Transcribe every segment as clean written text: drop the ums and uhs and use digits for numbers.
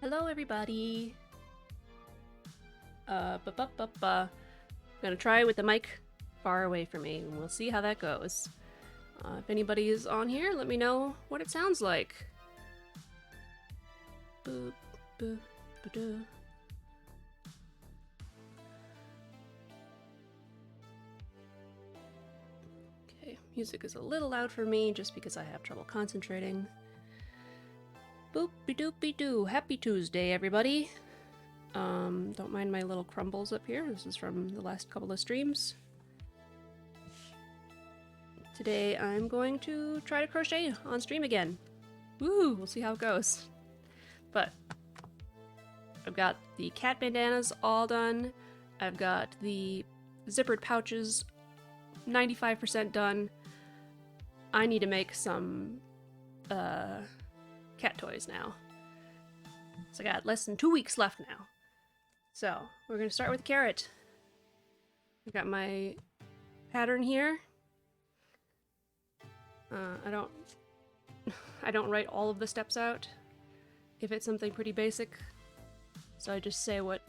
Hello everybody! I'm gonna try with the mic far away from me, and we'll see how that goes. If anybody is on here, let me know what it sounds like. Boop, boop, ba-doo. Okay, music is a little loud for me just because I have trouble concentrating. Boop-be-doop-be-doo. Happy Tuesday, everybody. Don't mind my little crumbles up here. This is from the last couple of streams. Today I'm going to try to crochet on stream again. Woo! We'll see how it goes. But I've got the cat bandanas all done. I've got the zippered pouches 95% done. I need to make some cat toys now. So I got less than 2 weeks left now. So we're gonna start with carrot. I've got my pattern here. I don't write all of the steps out if it's something pretty basic. So I just say what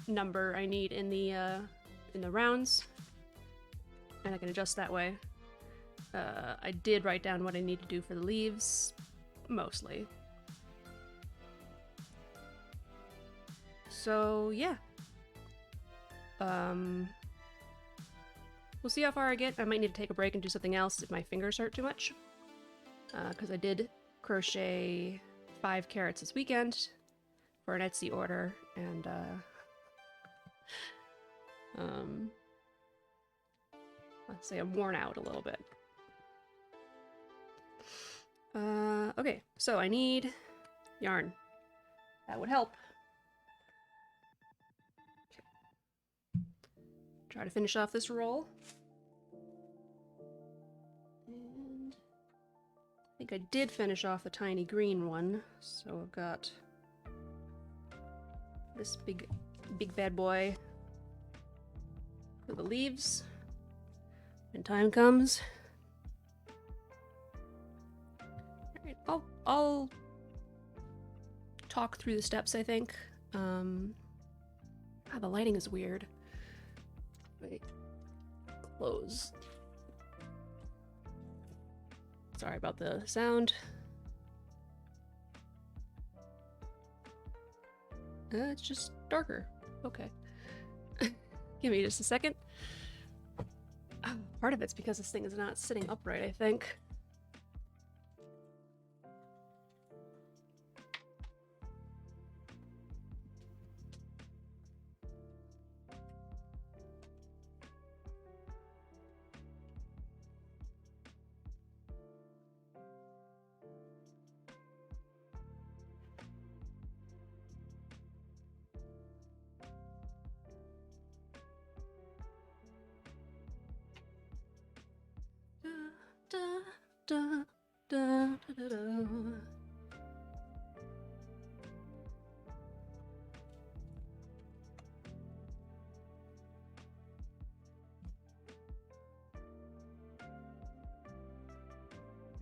number I need in the rounds, and I can adjust that way. I did write down what I need to do for the leaves, mostly. So yeah, we'll see how far I get. I might need to take a break and do something else if my fingers hurt too much, because I did crochet 5 carrots this weekend for an Etsy order, and let's say I'm worn out a little bit. Okay, so I need yarn. That would help. Try to finish off this roll. And I think I did finish off the tiny green one, so I've got this big bad boy for the leaves when time comes. Alright, I'll talk through the steps, I think. The lighting is weird. Wait, close. Sorry about the sound. It's just darker. Okay. Give me just a second. Part of it's because this thing is not sitting upright, I think.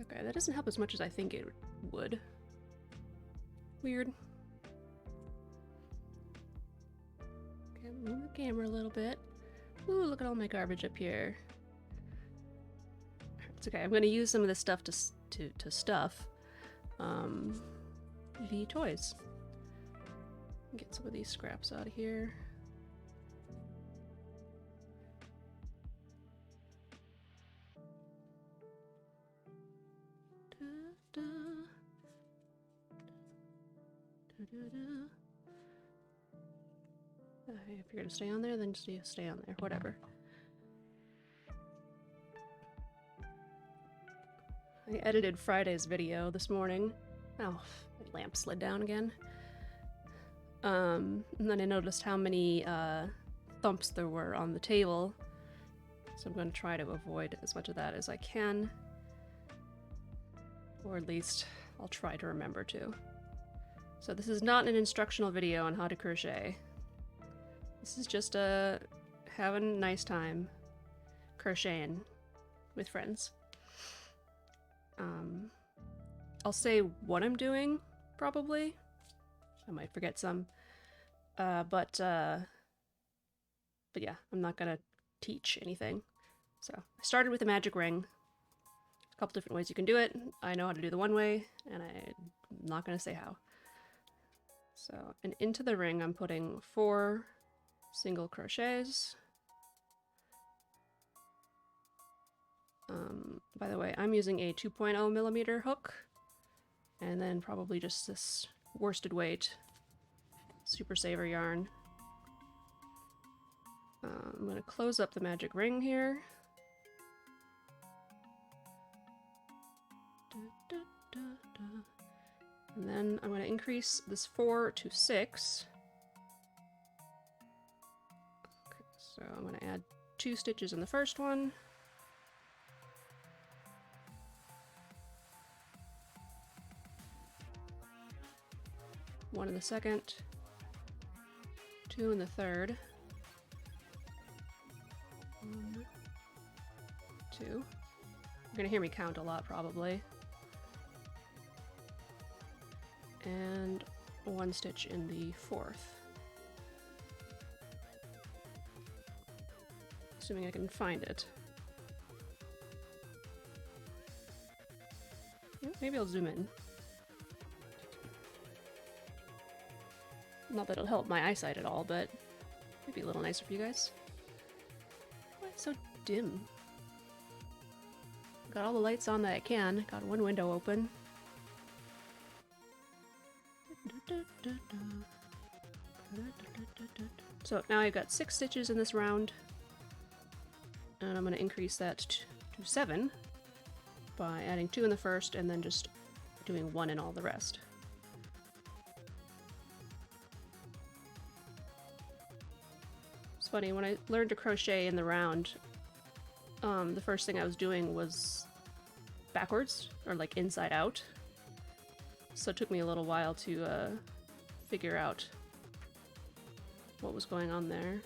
Okay, that doesn't help as much as I think it would. Weird. Okay, move the camera a little bit. Ooh, look at all my garbage up here. It's okay, I'm gonna use some of this stuff to stuff the toys. Get some of these scraps out of here. If you're gonna stay on there, then just stay on there, whatever. I edited Friday's video this morning. Oh, my lamp slid down again. And then I noticed how many thumps there were on the table. So I'm going to try to avoid as much of that as I can. Or at least I'll try to remember to. So this is not an instructional video on how to crochet. This is just having a nice time crocheting with friends. I'll say what I'm doing, probably. I might forget some. But yeah, I'm not gonna teach anything. So I started with a magic ring. A couple different ways you can do it. I know how to do the one way, and I'm not gonna say how. So, and into the ring I'm putting 4 single crochets. By the way, I'm using a 2.0 millimeter hook, and then probably just this worsted weight Super Saver yarn. I'm going to close up the magic ring here. And then I'm going to increase this 4 to 6. Okay, so I'm going to add 2 stitches in the first one. One in the second, 2 in the third, 1, 2. You're gonna hear me count a lot probably. And 1 stitch in the fourth. Assuming I can find it. Yeah, maybe I'll zoom in. Not that it'll help my eyesight at all, but it'd be a little nicer for you guys. Why it's so dim? Got all the lights on that I can. Got one window open. So now I've got 6 stitches in this round, and I'm going to increase that to 7 by adding 2 in the first and then just doing 1 in all the rest. It's funny, when I learned to crochet in the round, the first thing I was doing was backwards, or like inside out. So it took me a little while to figure out what was going on there.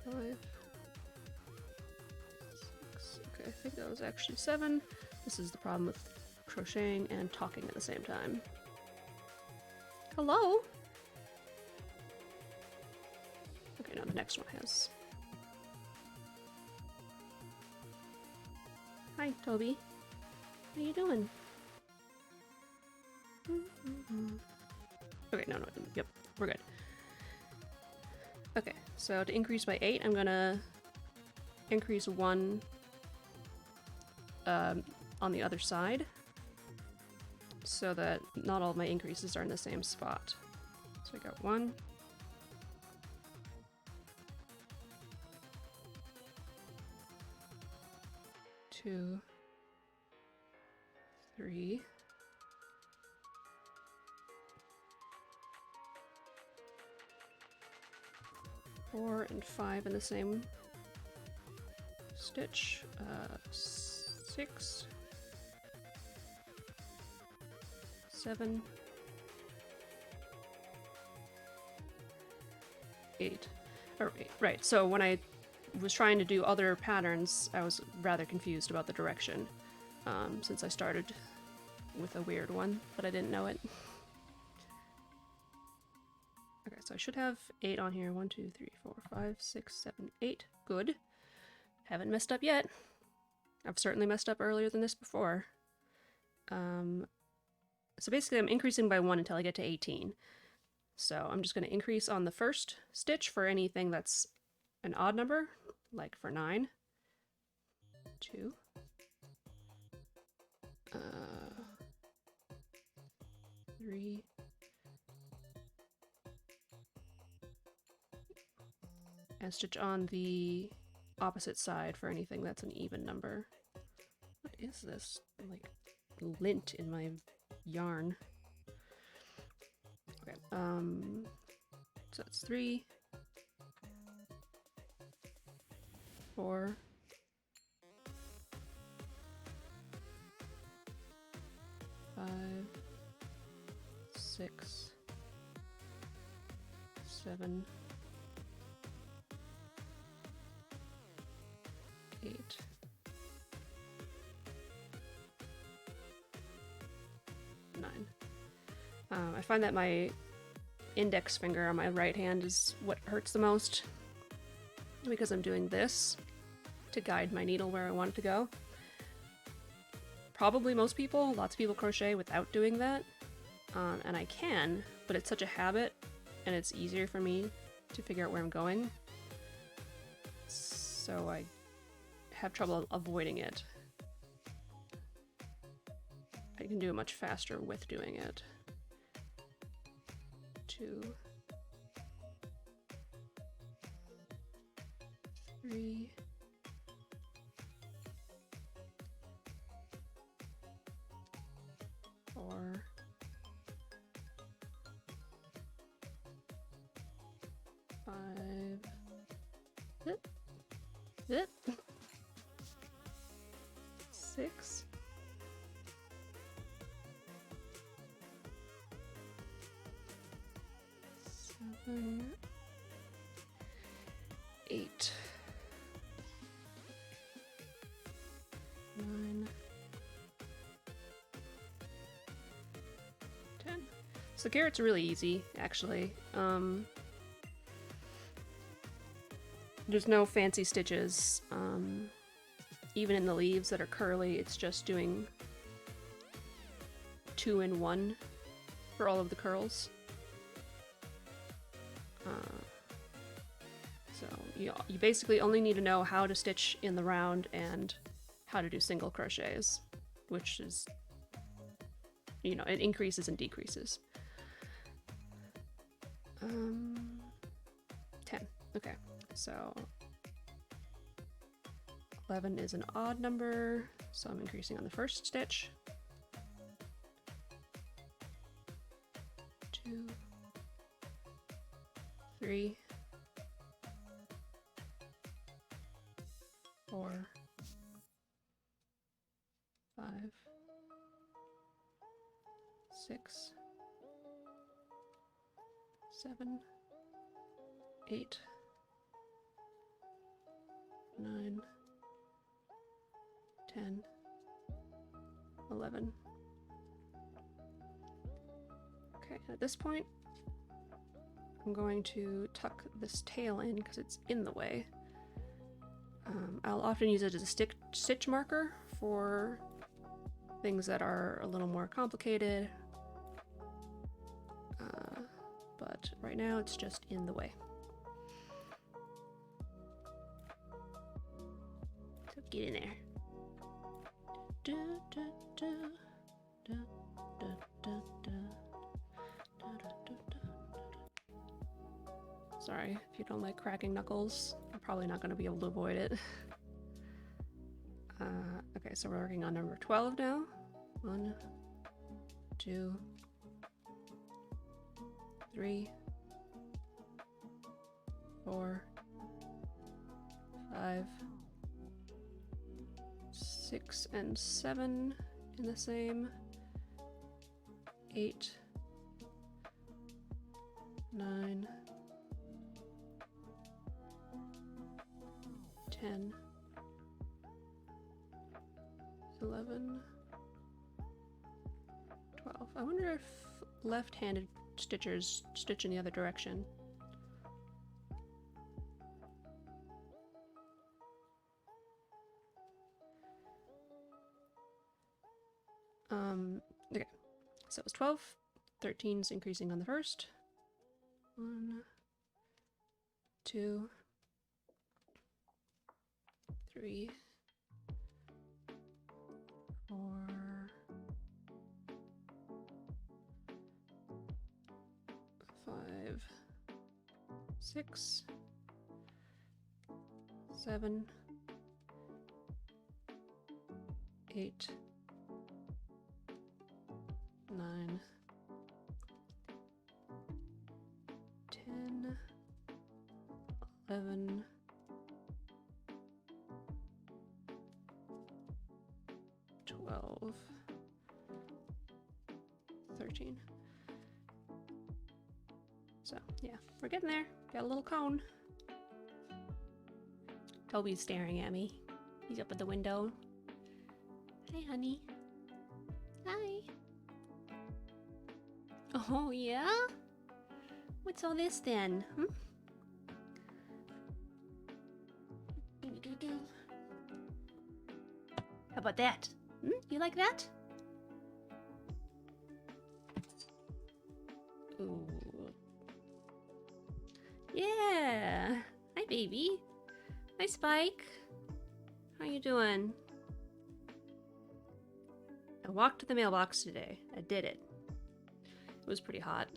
5, 6, okay, I think that was actually 7. This is the problem with crocheting and talking at the same time. Hello? Okay, now the next one has... Hi, Toby. How you doing? Okay, no, yep, we're good. Okay, so to increase by 8, I'm gonna increase 1 on the other side, so that not all of my increases are in the same spot. So I got 1, 2, 3, 4, and 5 in the same stitch. 6, 7, 8. Oh, right, so when I was trying to do other patterns, I was rather confused about the direction, since I started with a weird one, but I didn't know it. Okay, so I should have 8 on here. 1, 2, 3, 4, 5, 6, 7, 8. Good. Haven't messed up yet. I've certainly messed up earlier than this before. So basically I'm increasing by 1 until I get to 18. So I'm just going to increase on the first stitch for anything that's an odd number, like for 9. 2. 3. And stitch on the opposite side for anything that's an even number. What is this? Like lint in my yarn. Okay, so it's 3, 4, 5, 6, 7, 8, I find that my index finger on my right hand is what hurts the most because I'm doing this to guide my needle where I want it to go. Probably lots of people crochet without doing that, and I can, but it's such a habit and it's easier for me to figure out where I'm going, so I have trouble avoiding it. I can do it much faster with doing it. 2, 3, 4, 5, zip, zip, 6, 7, 8, 9, 10. So the carrot's really easy, actually. There's no fancy stitches. Even in the leaves that are curly, it's just doing 2 in 1 for all of the curls. So you basically only need to know how to stitch in the round and how to do single crochets, which is, you know, it increases and decreases. 10. Okay, so 11 is an odd number, so I'm increasing on the first stitch. 2, 3, 4, 5, 6, 7, 8, 9, 10, 11. Okay, at this point, I'm going to tuck this tail in because it's in the way. I'll often use it as a stitch marker for things that are a little more complicated, but right now it's just in the way. So get in there. Sorry if you don't like cracking knuckles. I'm probably not going to be able to avoid it. Okay, so we're working on number 12 now. 1, 2, 3, 4, 5, 6 and 7 in the same. 8, 9, 10, 11, 12. I wonder if left-handed stitchers stitch in the other direction. Okay, so it was 12, 13's increasing on the first. 1, 2, 3, 4, 5, 6, 7, 8, 9, 10, 11, 12, 13. So yeah, we're getting there. Got a little cone. Toby's staring at me. He's up at the window. Hi, honey. Hi. Oh, yeah? What's all this then? Hmm? How about that? Hmm? You like that? Ooh. Yeah. Hi, baby. Hi, Spike. How you doing? I walked to the mailbox today. I did it. It was pretty hot.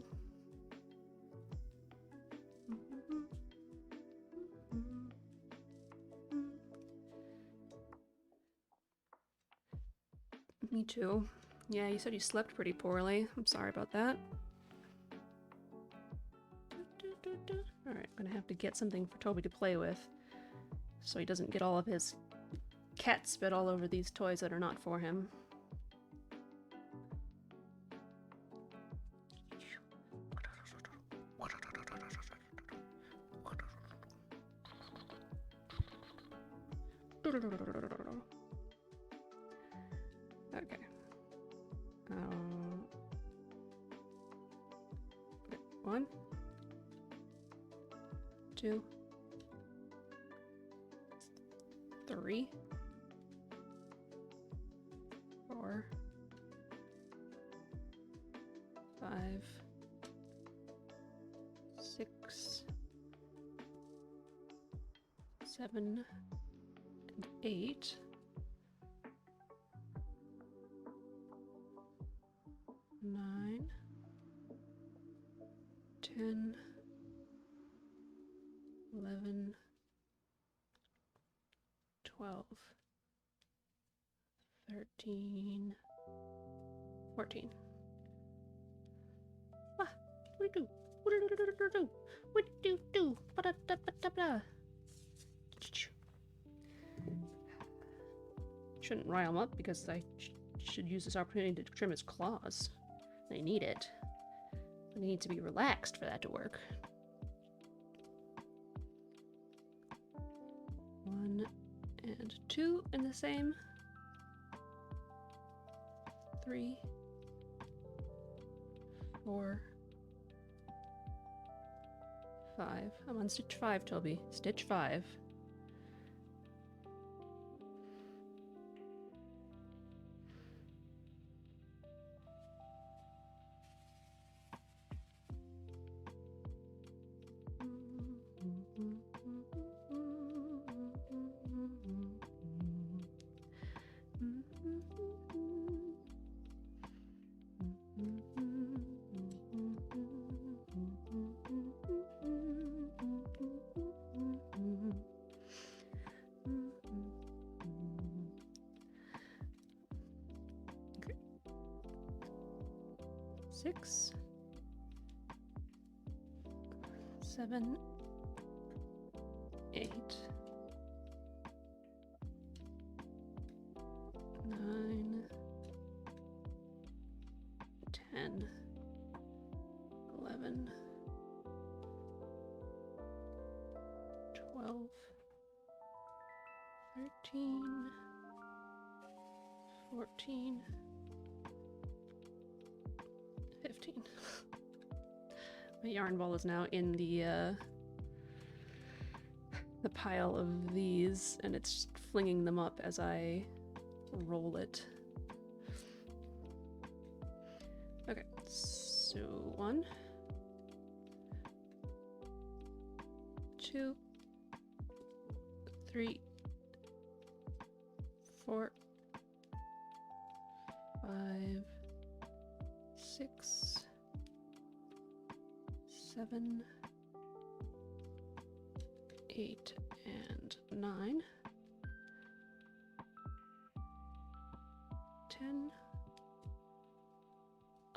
Me too. Yeah, you said you slept pretty poorly. I'm sorry about that. Alright, I'm gonna have to get something for Toby to play with so he doesn't get all of his cat spit all over these toys that are not for him. Okay. One, two, three, four, 5, 6, 7, and 8. 9, 10, 11, 12, 13, 14. Ah, what do you do? What do you do? What do you do? Ba-da-da-ba-da-ba. Shouldn't rile him up because I should use this opportunity to trim his claws. They need it. They need to be relaxed for that to work. 1 and 2 in the same. 3, 4, 5. I'm on stitch 5, Toby. Stitch 5. Okay. 6, 7, 8, 9, 10, 11, 12, 13, 14, 15. My yarn ball is now in the pile of these, and it's just flinging them up as I roll it. Okay, so 1, 2, 3, 4, 5, 6, 7, 8, and 9, 10,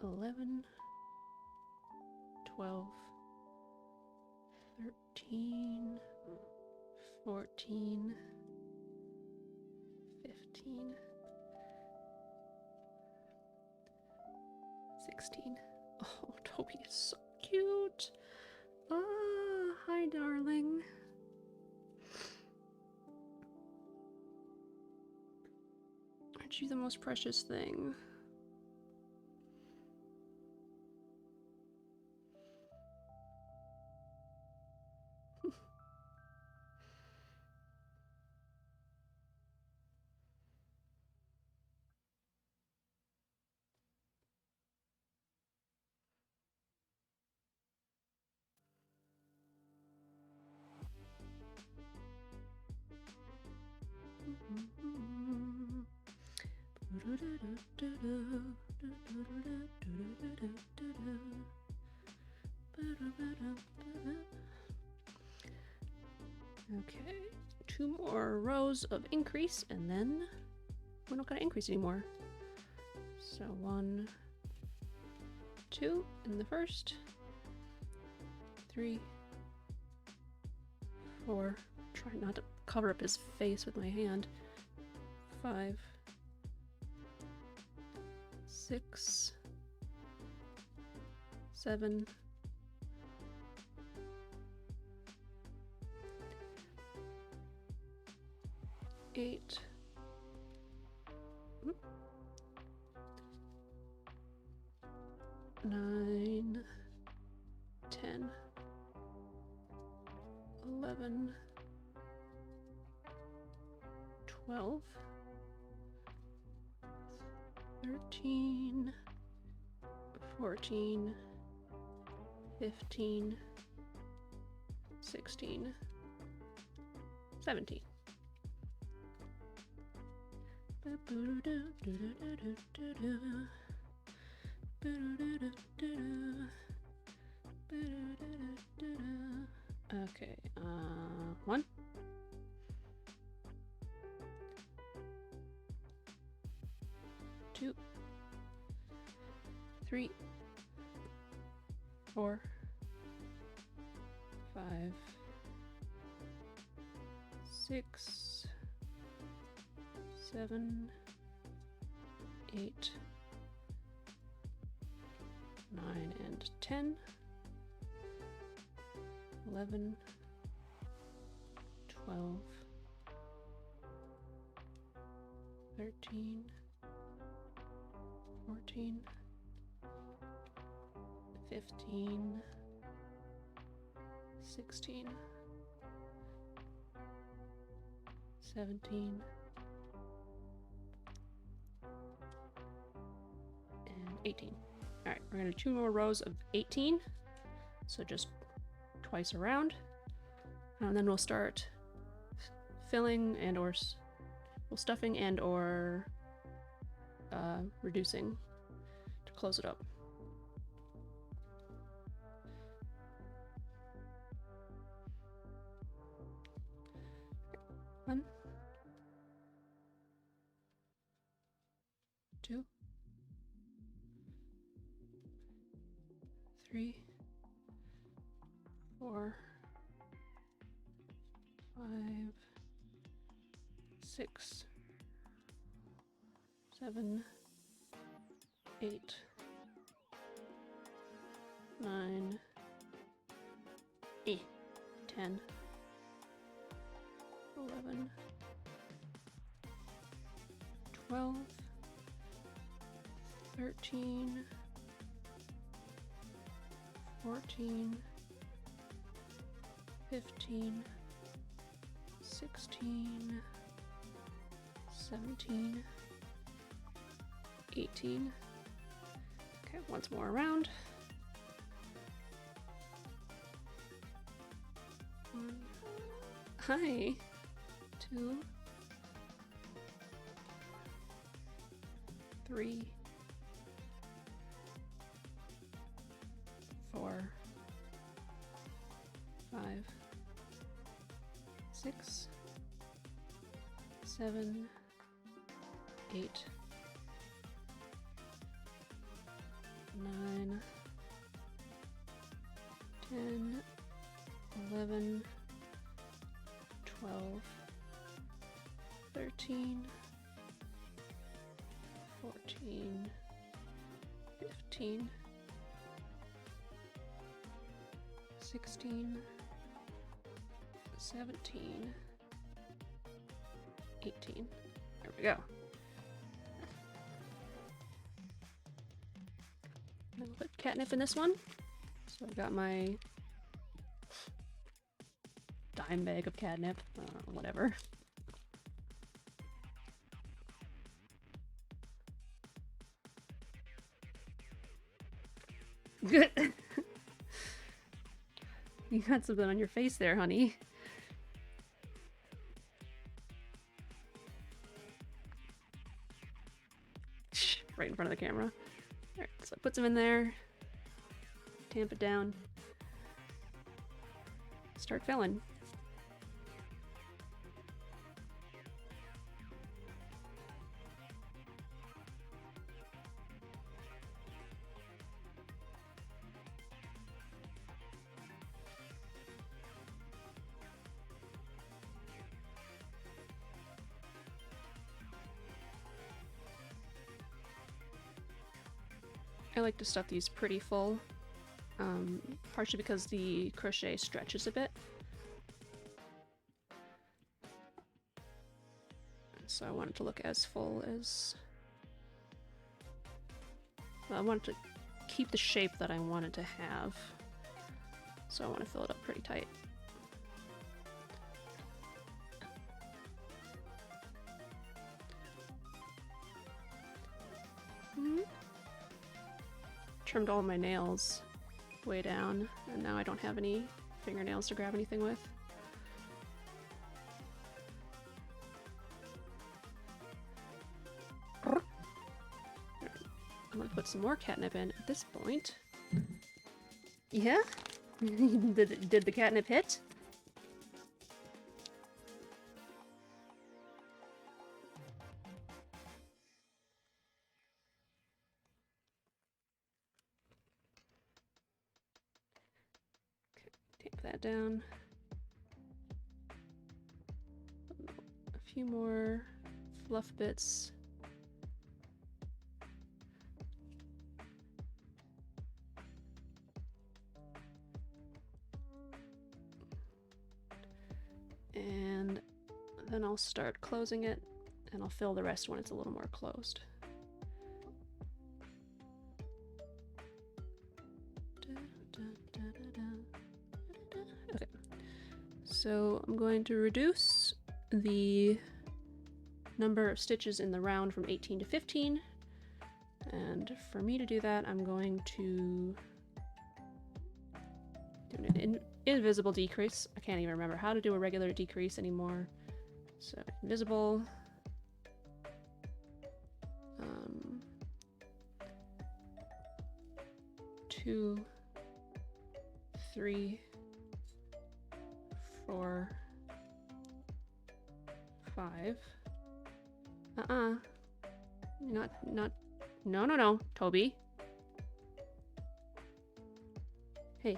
11, 12, 13, 14, 15, 16. Oh, Toby is so cute. Ah, hi, darling. Aren't you the most precious thing? Okay, 2 more rows of increase, and then we're not going to increase anymore. So 1, 2 in the first, 3, 4. Try not to cover up his face with my hand. 5, 6, 7, 8, 9, 10, 11, 12, 13, 14, 15, 16, 17. Okay, 1, 2, 3, 4, 5, 6, 7, 8, 9, and 10, 11, 12, 13, 14, 15, 16, 17, and 18. All right, we're gonna do 2 more rows of 18. So just twice around, and then we'll start filling and or stuffing and or reducing to close it up. One, 2, 3, 4, 5, 6, 7, 8, 9, 10, 11, 12, 13, 14, 15, 16, 17, 18. Okay, once more around. 1. Hi. 2, 3, 4, 5, 6, 7, 8, 9, 10, 11, 12, 13, 14, 15, 16, 17, 18. There we go. I'm gonna put catnip in this one. So I've got my dime bag of catnip, whatever. Good. You got something on your face there, honey. in front of the camera. Alright, so I put some in there. Tamp it down. Start filling. I like to stuff these pretty full, partially because the crochet stretches a bit. So I want it to look as full as... Well, I want it to keep the shape that I want it to have. So I want to fill it up pretty tight. Trimmed all my nails way down, and now I don't have any fingernails to grab anything with. I'm gonna put some more catnip in at this point. Yeah? Did the catnip hit? That down. A few more fluff bits. And then I'll start closing it, and I'll fill the rest when it's a little more closed. Okay, so I'm going to reduce the number of stitches in the round from 18 to 15, and for me to do that I'm going to do an invisible decrease. I can't even remember how to do a regular decrease anymore. So invisible, 2, 3, 4, 5. No, Toby. Hey.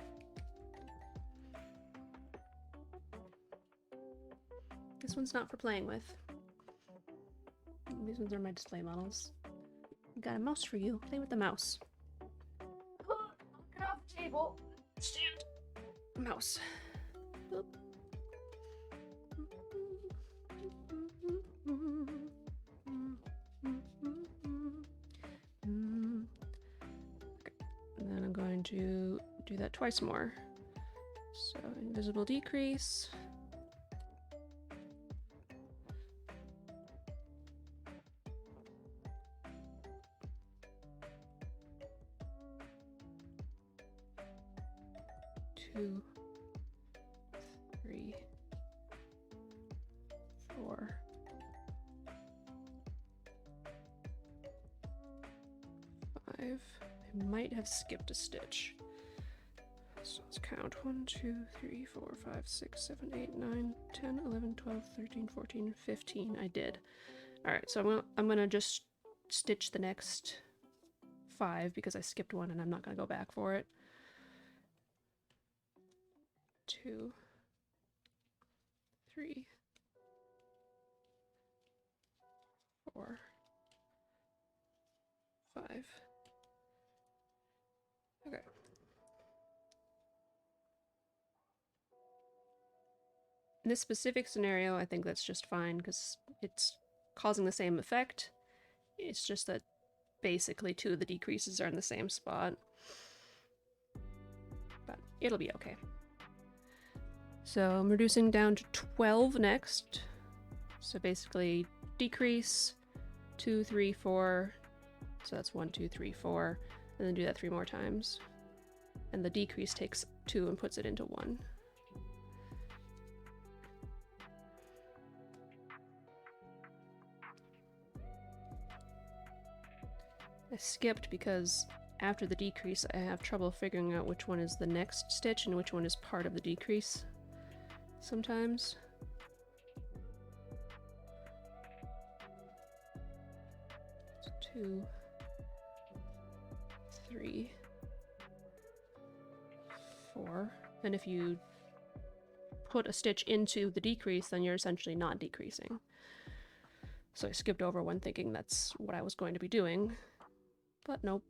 This one's not for playing with. These ones are my display models. Got a mouse for you. Play with the mouse. Get off the table. Stand. Mouse. Boop. And then I'm going to do that twice more. So invisible decrease. Two, 3, 4, 5. I might have skipped a stitch. So let's count. 1, 2, 3, 4, 5, 6, 7, 8, 9, 10, 11, 12, 13, 14, 15. I did. Alright, so I'm gonna just stitch the next 5 because I skipped one and I'm not gonna go back for it. 2, 3, 4, 5. Okay. In this specific scenario, I think that's just fine because it's causing the same effect. It's just that basically 2 of the decreases are in the same spot. But it'll be okay. So I'm reducing down to 12 next. So basically decrease 2, 3, 4. So that's 1, 2, 3, 4. And then do that 3 more times. And the decrease takes 2 and puts it into 1. I skipped because after the decrease I have trouble figuring out which one is the next stitch and which one is part of the decrease sometimes. So 2, 3, 4, and if you put a stitch into the decrease, then you're essentially not decreasing. So I skipped over one thinking that's what I was going to be doing, but nope.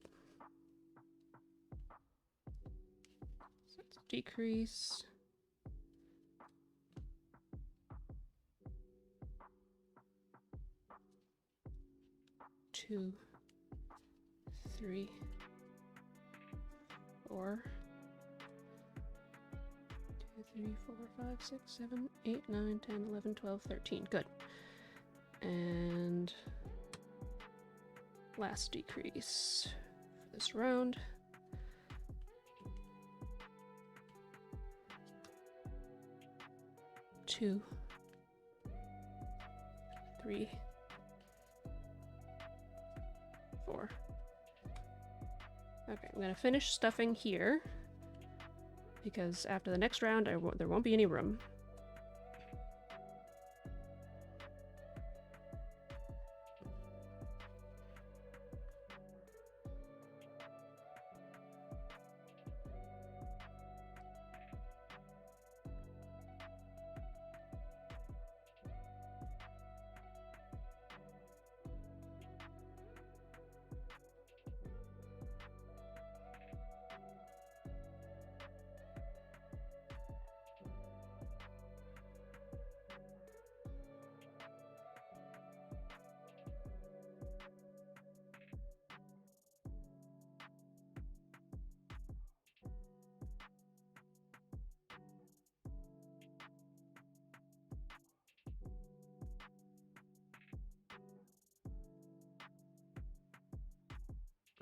So it's decrease. Two, 3, 4. 2, 3, 4, 5, 6, 7, 8, 9, 10, 11, 12, 13. Good. And last decrease for this round. 2, 3, 4. Okay, I'm gonna finish stuffing here because after the next round there won't be any room.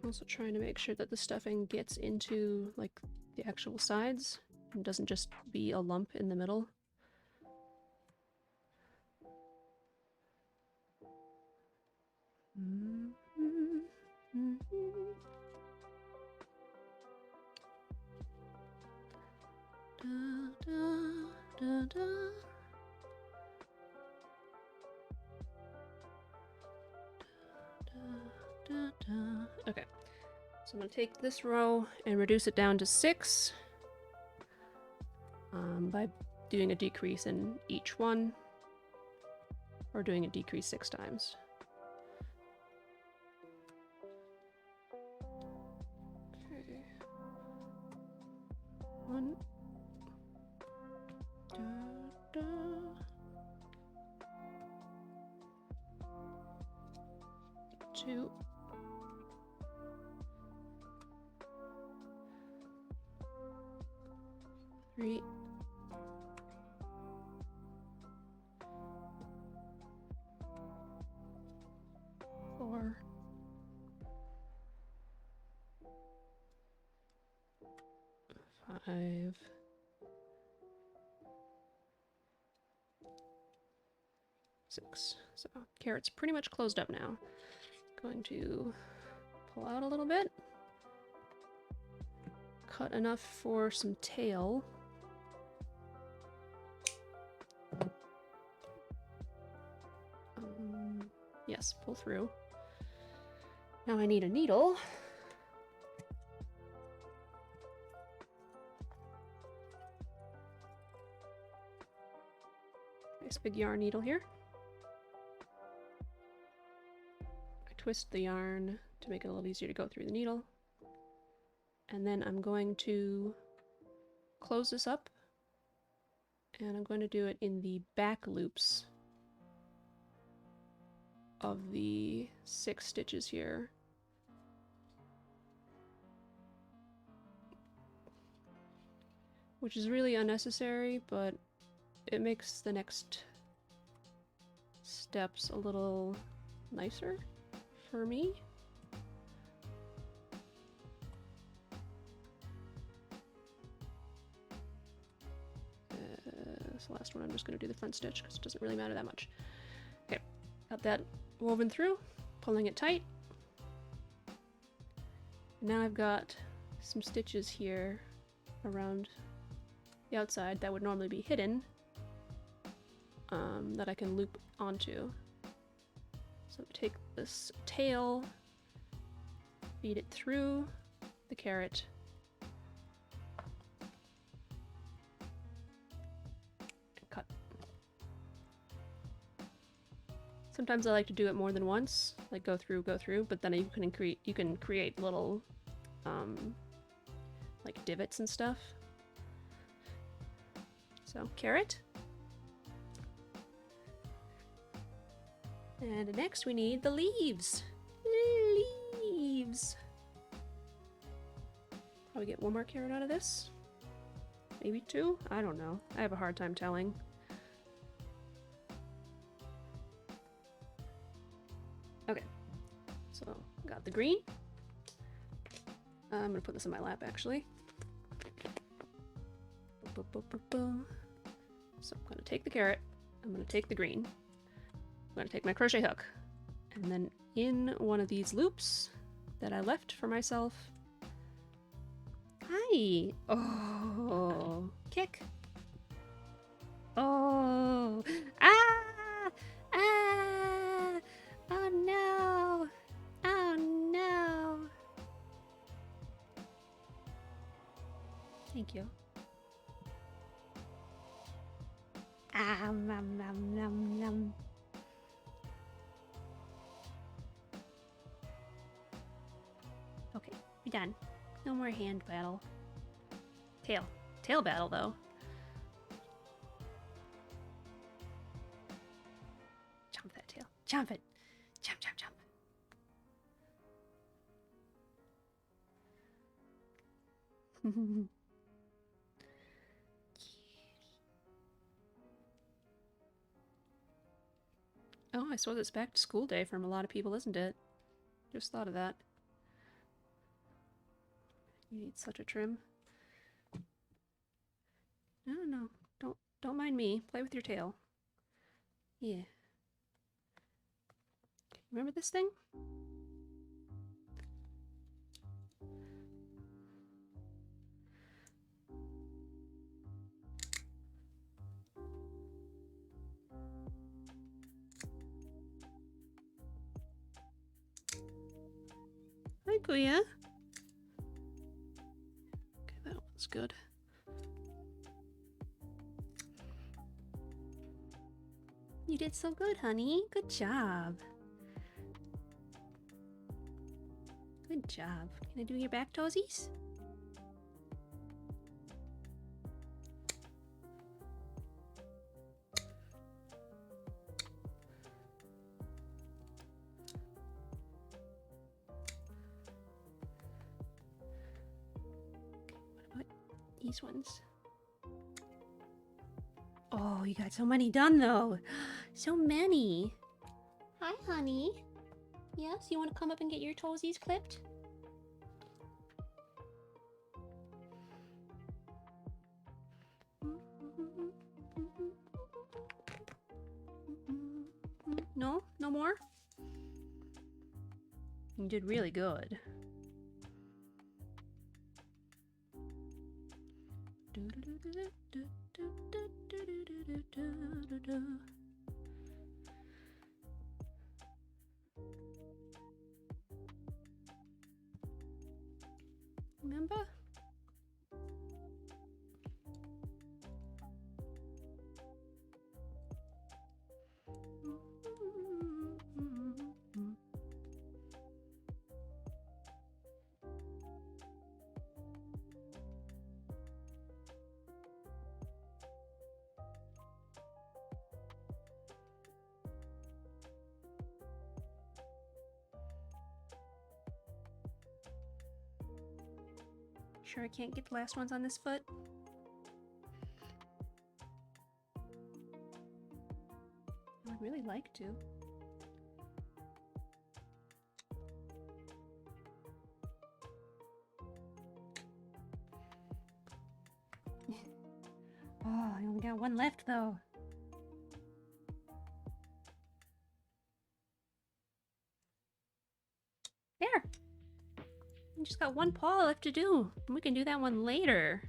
Also trying to make sure that the stuffing gets into like the actual sides and doesn't just be a lump in the middle. Okay, so I'm going to take this row and reduce it down to 6 by doing a decrease in each one, or doing a decrease 6 times. Okay. 1. 2. 3. 4. 5. 6. So carrot's pretty much closed up now. Going to pull out a little bit. Cut enough for some tail. Yes, pull through. Now I need a needle. Nice big yarn needle here. I twist the yarn to make it a little easier to go through the needle. And then I'm going to close this up, and I'm going to do it in the back loops of the 6 stitches here. Which is really unnecessary, but it makes the next steps a little nicer for me. This last one I'm just going to do the front stitch because it doesn't really matter that much. Okay, got that woven through, pulling it tight. Now I've got some stitches here around the outside that would normally be hidden that I can loop onto. So take this tail, feed it through the carrot, and cut. Sometimes I like to do it more than once, like go through, but then you can create little like divots and stuff. So carrot. And next we need the leaves. Leaves. Probably get one more carrot out of this. Maybe two? I don't know. I have a hard time telling. Okay. So, got the green. I'm gonna put this in my lap actually. So I'm gonna take the carrot. I'm gonna take the green. I'm going to take my crochet hook, and then in one of these loops that I left for myself. Hi! Oh, kick! Oh! Ah! Ah! Oh no! Oh no! Thank you. Ah, nom nom nom nom. Okay, we're done. No more hand battle. Tail battle, though. Jump that tail. Jump it. Jump, jump, jump. Oh, I suppose it's back to school day for a lot of people, isn't it? Just thought of that. You need such a trim. No. Don't mind me. Play with your tail. Yeah. Remember this thing? Hi, Kuya. Okay, that one's good. You did so good, honey. Good job. Good job. Can I do your back toesies? What about these ones? Oh, you got so many done though. So many. Hi, honey. Yes, you want to come up and get your toesies clipped? No? No more? You did really good. Remember? Sure I can't get the last ones on this foot? I would really like to. Oh, I only got one left though. There! You just got one paw left to do. We can do that one later.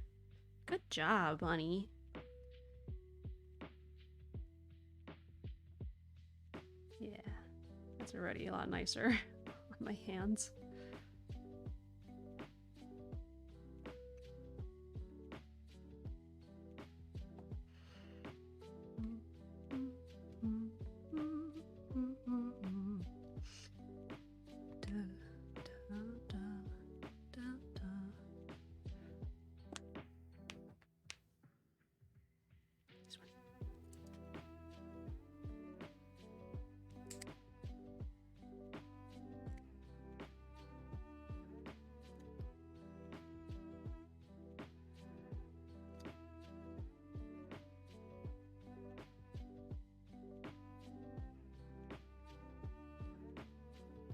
Good job, Bunny. Yeah, that's already a lot nicer on my hands.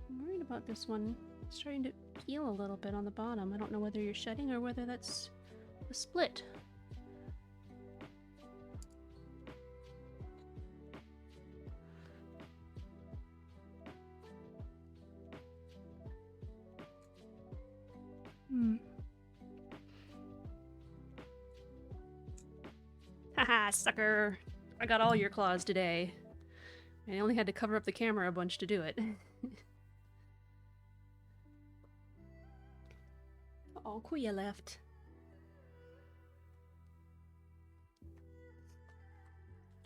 I'm worried about this one. It's starting to peel a little bit on the bottom. I don't know whether you're shedding or whether that's a split. Haha, sucker! I got all your claws today. I only had to cover up the camera a bunch to do it. Oh, Kuya left.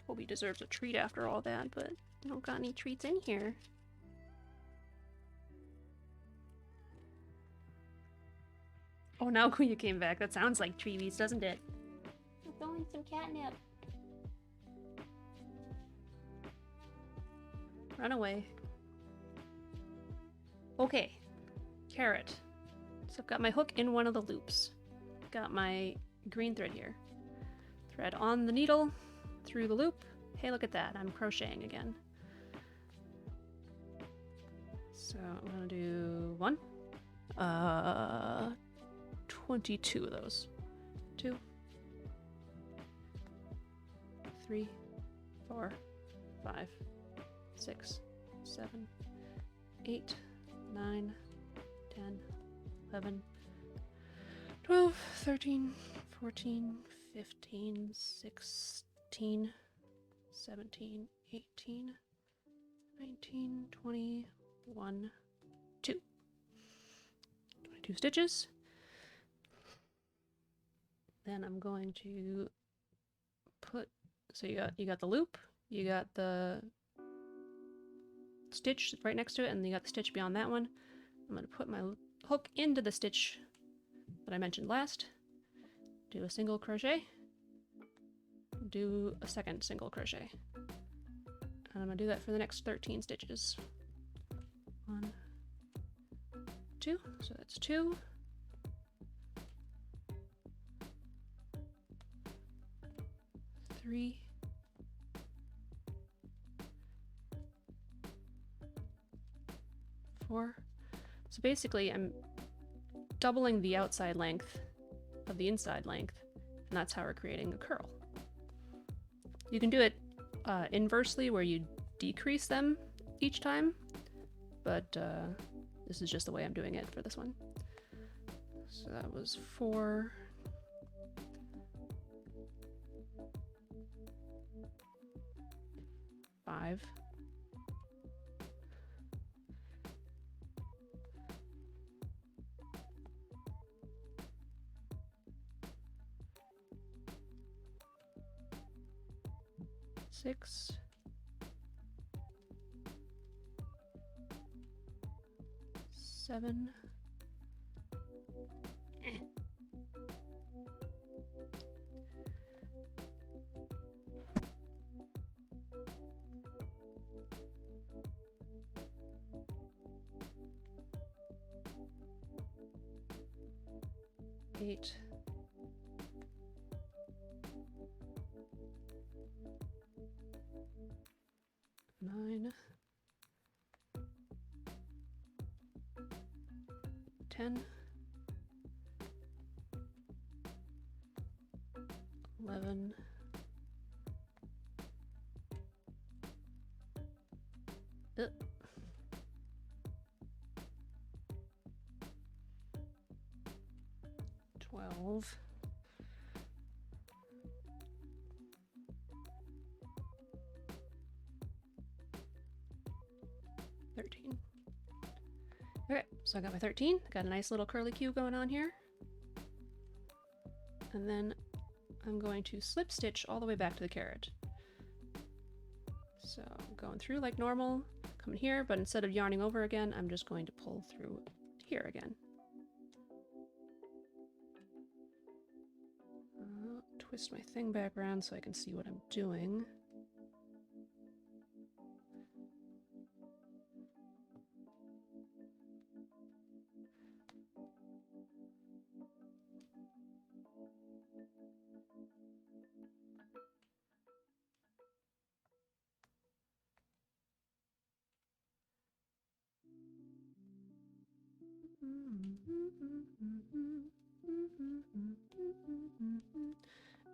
Hope he deserves a treat after all that, but I don't got any treats in here. Oh, now Kuya came back. That sounds like Treebees, doesn't it? I'm throwing some catnip. Run away. Okay. Carrot. So I've got my hook in one of the loops. Got my green thread here. Thread on the needle, through the loop. Hey, look at that. I'm crocheting again. So I'm gonna do 22 of those. 2, 3, 4, 5, 6, 7, 8, 9, 10, 11, 12, 13, 14, 15, 16, 17, 18, 19, 20, 1, 2. 22 stitches. Then I'm going to put, so you got the loop, you got the stitch right next to it, and you got the stitch beyond that one. I'm going to put my hook into the stitch that I mentioned last, do a single crochet, do a second single crochet, and I'm going to do that for the next 13 stitches. 1, 2, so that's 2, 3, 4. So basically I'm doubling the outside length of the inside length, and that's how we're creating a curl. You can do it inversely, where you decrease them each time, but this is just the way I'm doing it for this one. So that was 4, 5, 6, 7, 8, 9, 10, 11, 12, 12. Okay, so I got my 13. Got a nice little curly Q going on here. And then I'm going to slip stitch all the way back to the carrot. So I'm going through like normal, coming here, but instead of yarning over again, I'm just going to pull through here again. Twist my thing back around so I can see what I'm doing.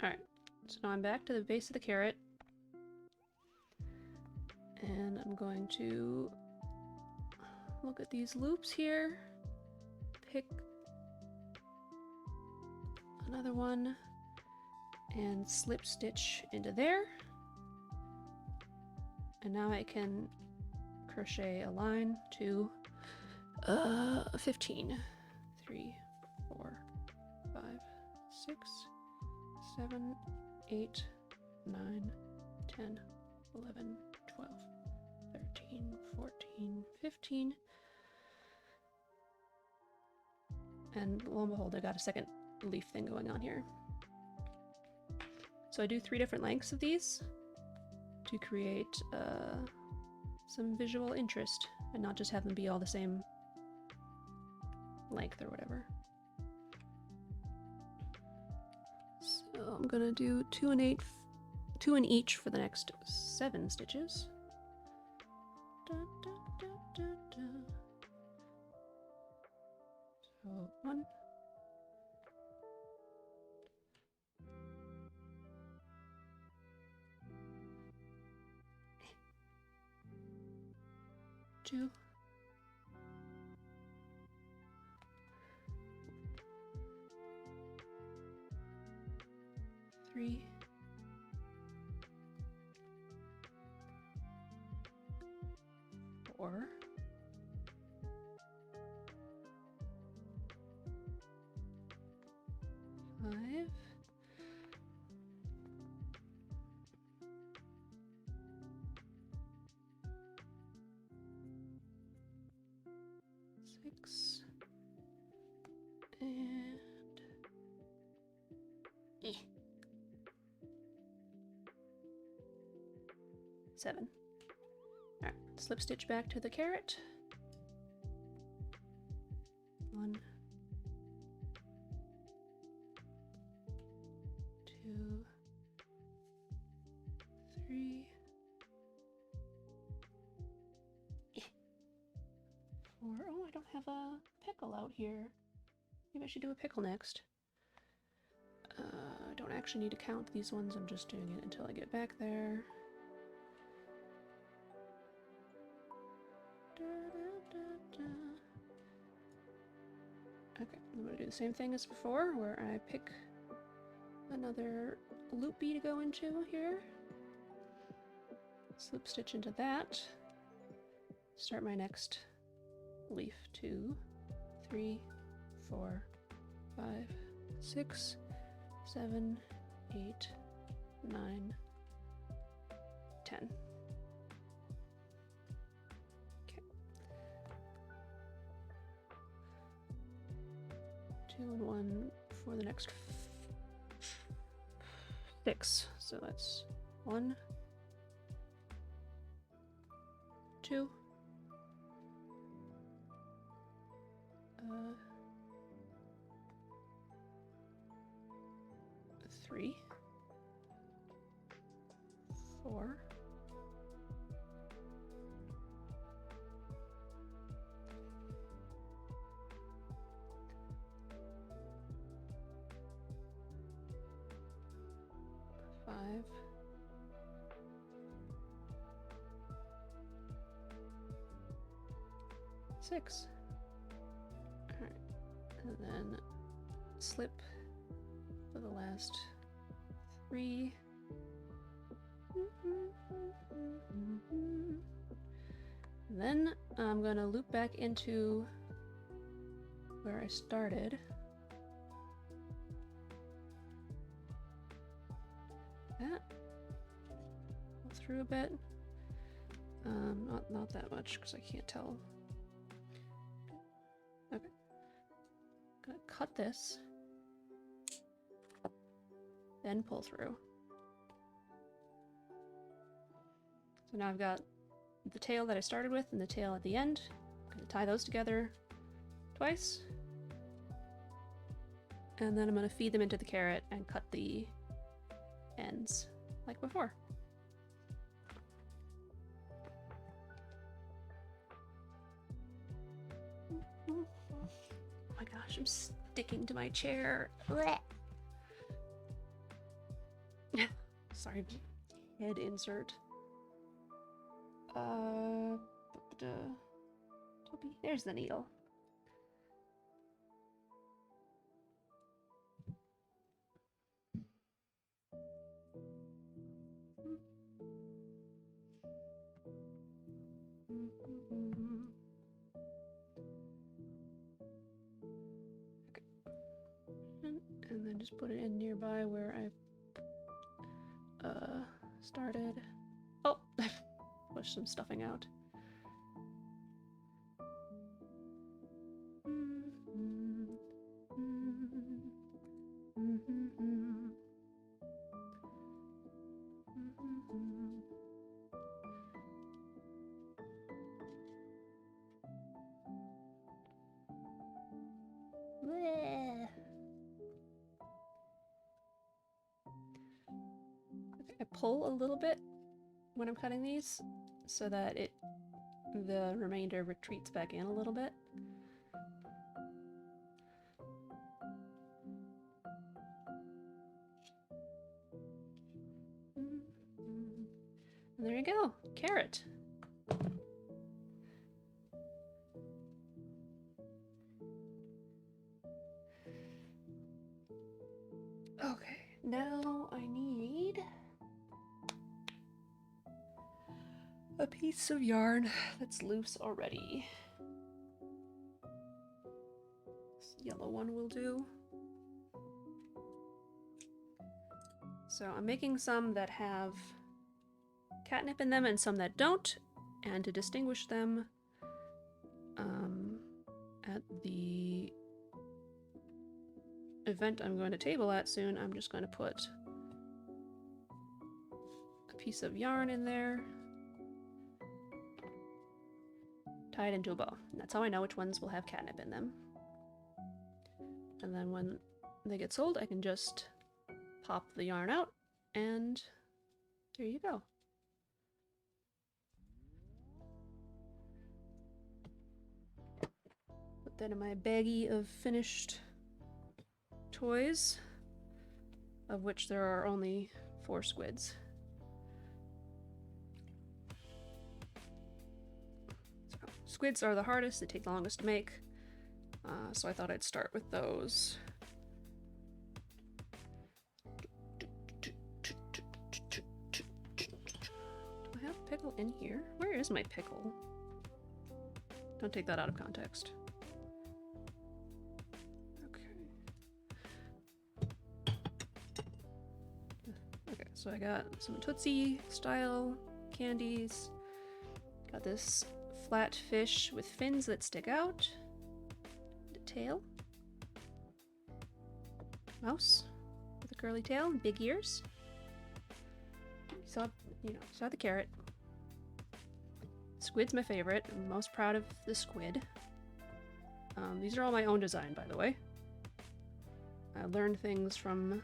Alright, so now I'm back to the base of the carrot. And I'm going to look at these loops here, pick another one, and slip stitch into there. And now I can crochet a line to 15. 3, 4, 5, 6, 7, 8, 9, 10, 11, 12, 13, 14, 15. And lo and behold, I got a second leaf thing going on here. So I do 3 different lengths of these to create some visual interest and not just have them be all the same length or whatever. So I'm gonna do 2 in each for the next 7 stitches. Da, da, da, da, da. So 1, 2, 3, 4, 5, 6, and 7. Alright, slip stitch back to the carrot. 1, 2, 3, 4. Oh, I don't have a pickle out here. Maybe I should do a pickle next. I don't actually need to count these ones, I'm just doing it until I get back there. Okay, I'm going to do the same thing as before, where I pick another loopy to go into here. Slip stitch into that. Start my next leaf. 2, 3, 4, 5, 6, 7, 8, 9, 10. Okay. 2 and 1 for the next 6. So that's 1, 2, 3, 4, 5, 6. Alright, and then slip for the last 3. And then I'm gonna loop back into where I started. That. Go through a bit. Not that much because I can't tell. Okay. Gonna cut this. Then pull through. So now I've got the tail that I started with and the tail at the end. I'm gonna tie those together twice. And then I'm gonna feed them into the carrot and cut the ends like before. Oh my gosh, I'm sticking to my chair. Sorry, head insert. Toby, there's the needle. Okay. And then just put it in nearby where I started. Oh, I pushed some stuffing out. I pull a little bit when I'm cutting these so that the remainder retreats back in a little bit. And there you go, carrot. Okay, now I need a piece of yarn that's loose already. This yellow one will do. So I'm making some that have catnip in them and some that don't, and to distinguish them at the event I'm going to table at soon, I'm just going to put a piece of yarn in there, tie it into a bow. And that's how I know which ones will have catnip in them. And then when they get sold, I can just pop the yarn out, and there you go. Put that in my baggie of finished toys, of which there are only 4 squids. So, squids are the hardest, they take the longest to make, so I thought I'd start with those. Do I have Pickle in here? Where is my Pickle? Don't take that out of context. Okay, so I got some Tootsie style candies. Got this flat fish with fins that stick out. The tail. Mouse with a curly tail and big ears. Saw the carrot. Squid's my favorite. I'm most proud of the squid. These are all my own design, by the way. I learned things from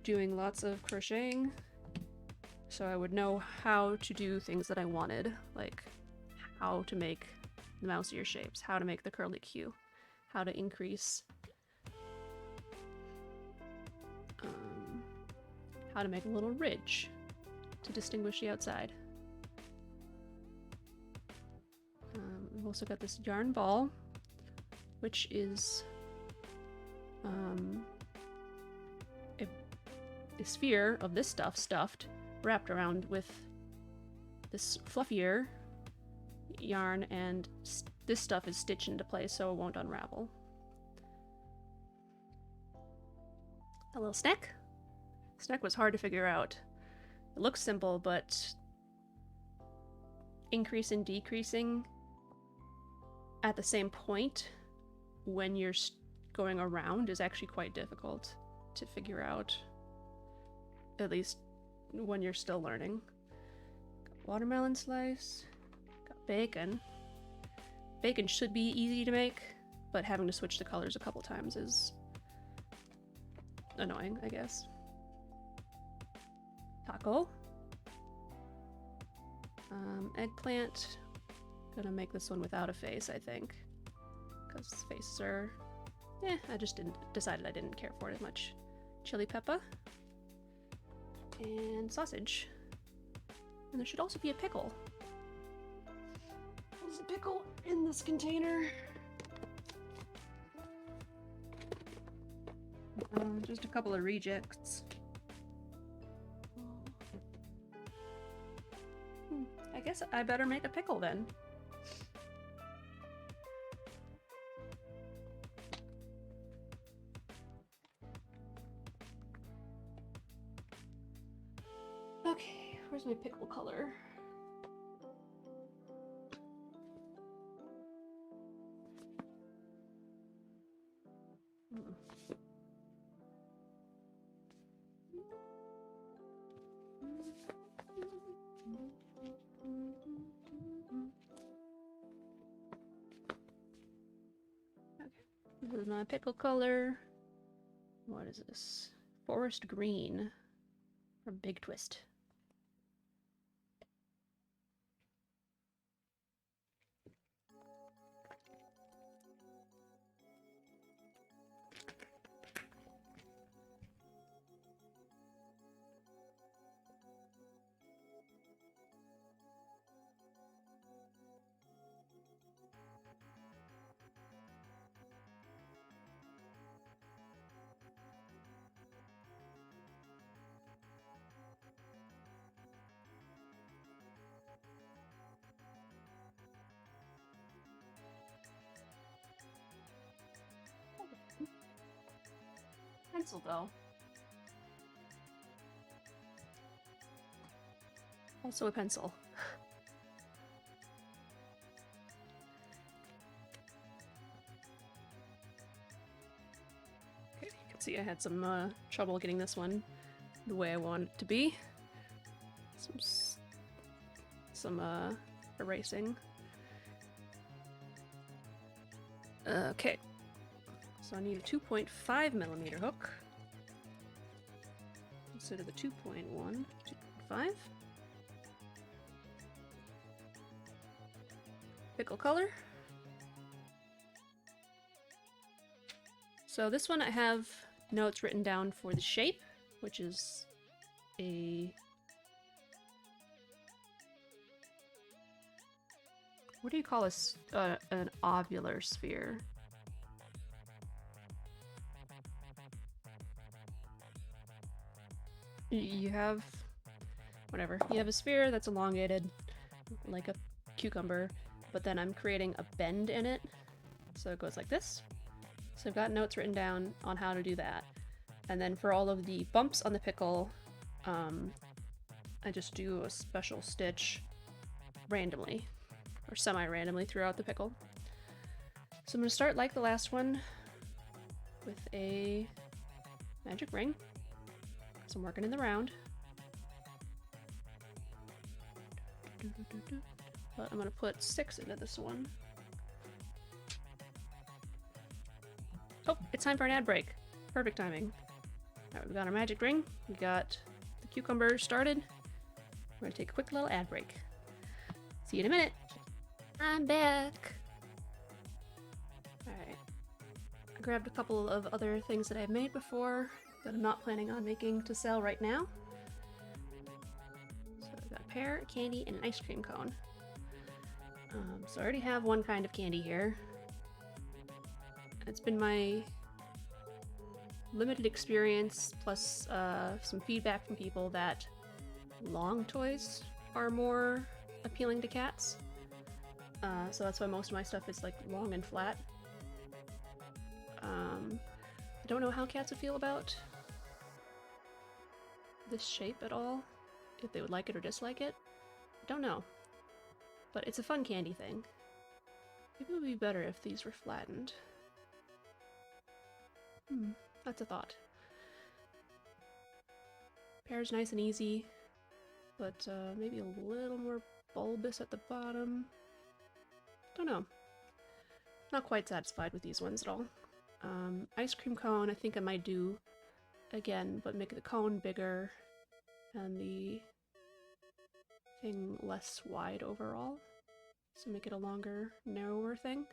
doing lots of crocheting, so I would know how to do things that I wanted, like how to make the mouse ear shapes, how to make the curly Q, how to increase, how to make a little ridge to distinguish the outside. We've also got this yarn ball, which is a sphere of this stuff stuffed, wrapped around with this fluffier yarn, and this stuff is stitched into place so it won't unravel. A little snack. Snack was hard to figure out. It looks simple, but increase and decreasing at the same point when you're going around is actually quite difficult to figure out, at least when you're still learning. Got watermelon slice, got bacon. Bacon should be easy to make, but having to switch the colors a couple times is annoying, I guess. Taco. Eggplant. Gonna make this one without a face, I think, because faces are, I just decided I didn't care for it as much. Chili pepper and sausage, and there should also be a pickle. There's a pickle in this container. Just a couple of rejects. I guess I better make a pickle then. Okay, where's my pickle color? This is my pickle color. What is this? Forest green from Big Twist. Pencil though. Also a pencil. Okay, you can see I had some trouble getting this one the way I want it to be. Some erasing. Okay. So I need a 2.5mm hook instead of the 2.1, 2.5. Pickle color. So this one I have notes written down for the shape, which is a... what do you call an ovular sphere? You have, whatever, you have a sphere that's elongated, like a cucumber, but then I'm creating a bend in it, so it goes like this. So I've got notes written down on how to do that. And then for all of the bumps on the pickle, I just do a special stitch randomly, or semi-randomly throughout the pickle. So I'm going to start like the last one with a magic ring. So I'm working in the round. But I'm going to put 6 into this one. Oh, it's time for an ad break. Perfect timing. Alright, we got our magic ring. We got the cucumber started. We're going to take a quick little ad break. See you in a minute. I'm back. Alright. I grabbed a couple of other things that I've made before that I'm not planning on making to sell right now. So I've got a pear, a candy, and an ice cream cone. So I already have one kind of candy here. It's been my limited experience plus some feedback from people that long toys are more appealing to cats. So that's why most of my stuff is like long and flat. I don't know how cats would feel about this shape at all, if they would like it or dislike it. I don't know. But it's a fun candy thing. Maybe it would be better if these were flattened. That's a thought. Pear's nice and easy, but maybe a little more bulbous at the bottom. Don't know. Not quite satisfied with these ones at all. Ice cream cone, I think I might do again, but make the cone bigger and the thing less wide overall. So make it a longer, narrower thing.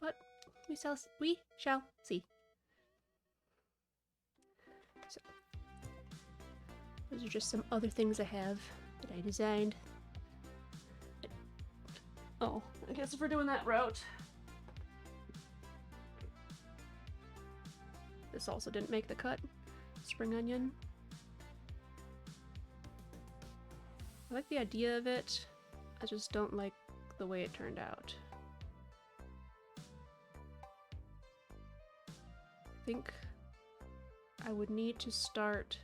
But we shall see. So those are just some other things I have that I designed. Oh, I guess if we're doing that route. This also didn't make the cut. Spring onion. I like the idea of it, I just don't like the way it turned out. I think I would need to start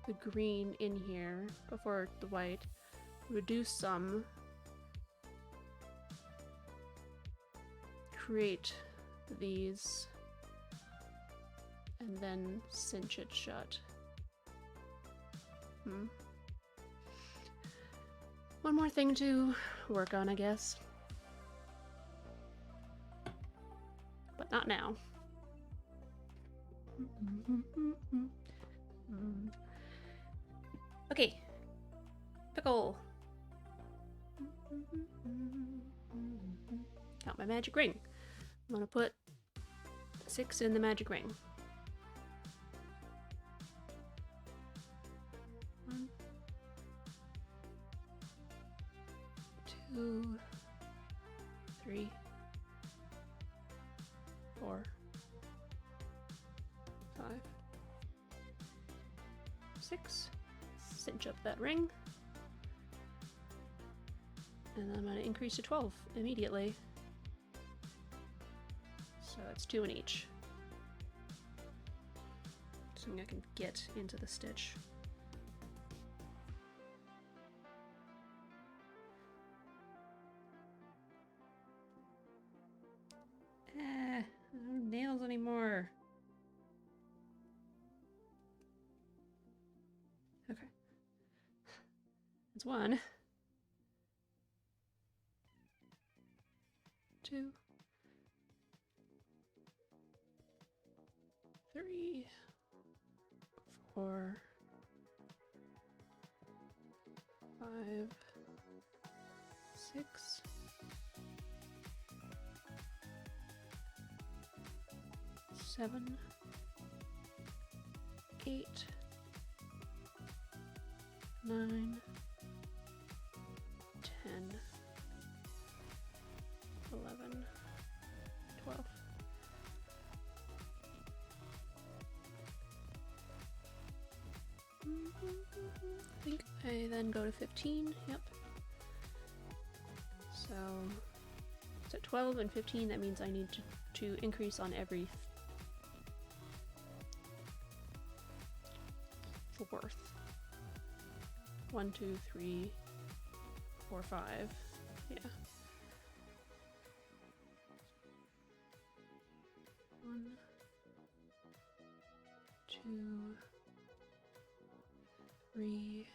the green in here before the white, reduce some, create these, and then cinch it shut. One more thing to work on, I guess. But not now. Okay. Pickle. Count my magic ring. I'm gonna put 6 in the magic ring. 1, 2, 3, 4, 5, 6. Cinch up that ring. And I'm going to increase to 12 immediately. So it's 2 in each. Something I can get into the stitch. No nails anymore. Okay. That's 1. 2. 3. 4. 5. 6. 7. 8. 9, 10, 11, 12. I think I then go to 15, yep. So it's at 12 and 15, that means I need to increase on every 4th. 1, 2, 3, 4, 5. Yeah. 1, 2, 3,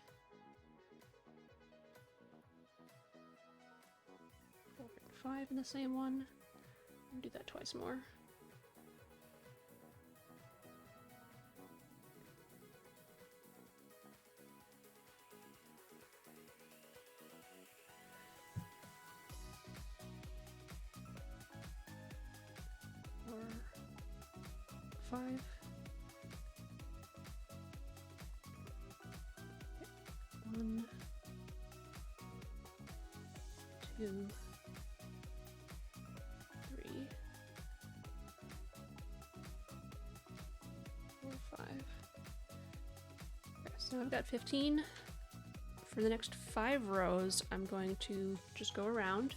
4, 5 in the same one. I'll do that twice more. Five. 1, 2, Now I've got 15. For the next 5 rows, I'm going to just go around,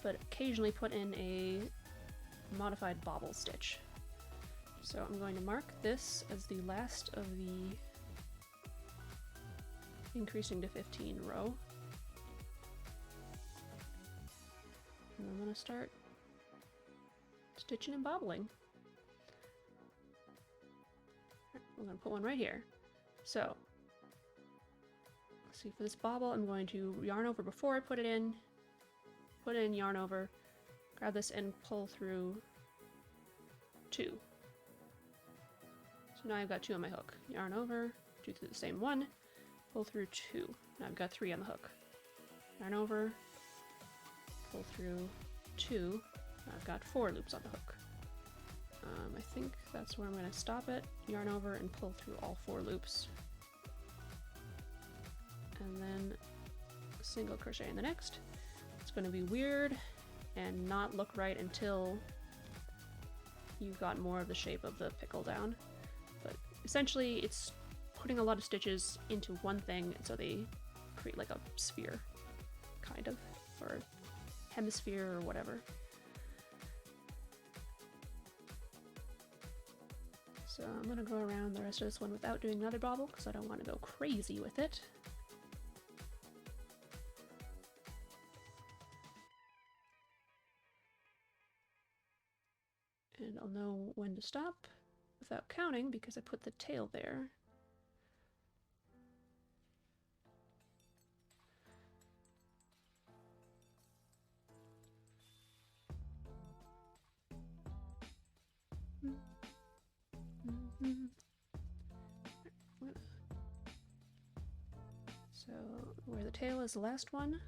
but occasionally put in a modified bobble stitch. So I'm going to mark this as the last of the increasing to 15 row. And I'm going to start stitching and bobbling. I'm going to put one right here. So, let's see, for this bobble, I'm going to yarn over before I put it in, yarn over, grab this and pull through 2. So now I've got 2 on my hook. Yarn over, do through the same one, pull through 2. Now I've got 3 on the hook. Yarn over, pull through 2. Now I've got 4 loops on the hook. I think that's where I'm going to stop it. Yarn over and pull through all 4 loops. And then single crochet in the next. It's going to be weird and not look right until you've got more of the shape of the pickle down. But essentially it's putting a lot of stitches into one thing, and so they create like a sphere, kind of, or hemisphere or whatever. So I'm going to go around the rest of this one without doing another bobble because I don't want to go crazy with it. And I'll know when to stop without counting because I put the tail there. So where the tail is the last one,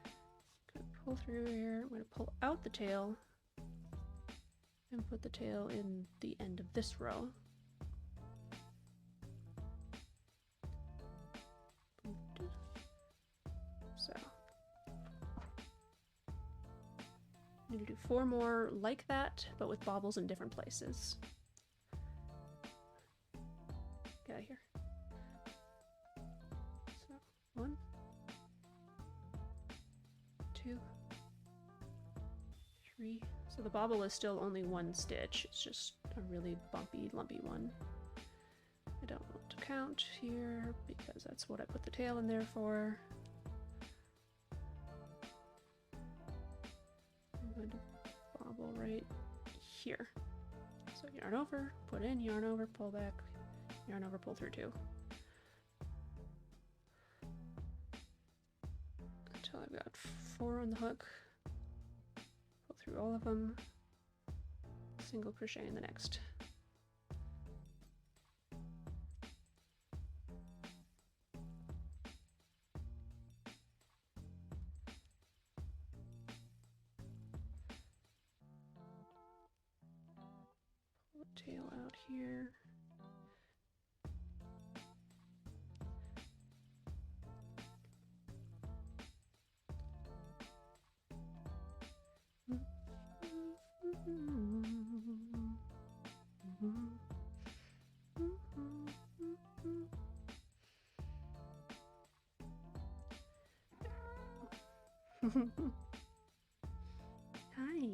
I'm going to pull through here, I'm going to pull out the tail and put the tail in the end of this row. So I'm going to do 4 more like that, but with bobbles in different places. Get out of here. So 1, 2, 3. So the bobble is still only 1 stitch. It's just a really bumpy, lumpy one. I don't want to count here because that's what I put the tail in there for. I'm going to bobble right here. So yarn over, put in, yarn over, pull back, yarn over, pull through 2. Until I've got 4 on the hook. Pull through all of them. Single crochet in the next. Pull the tail out here. Hi.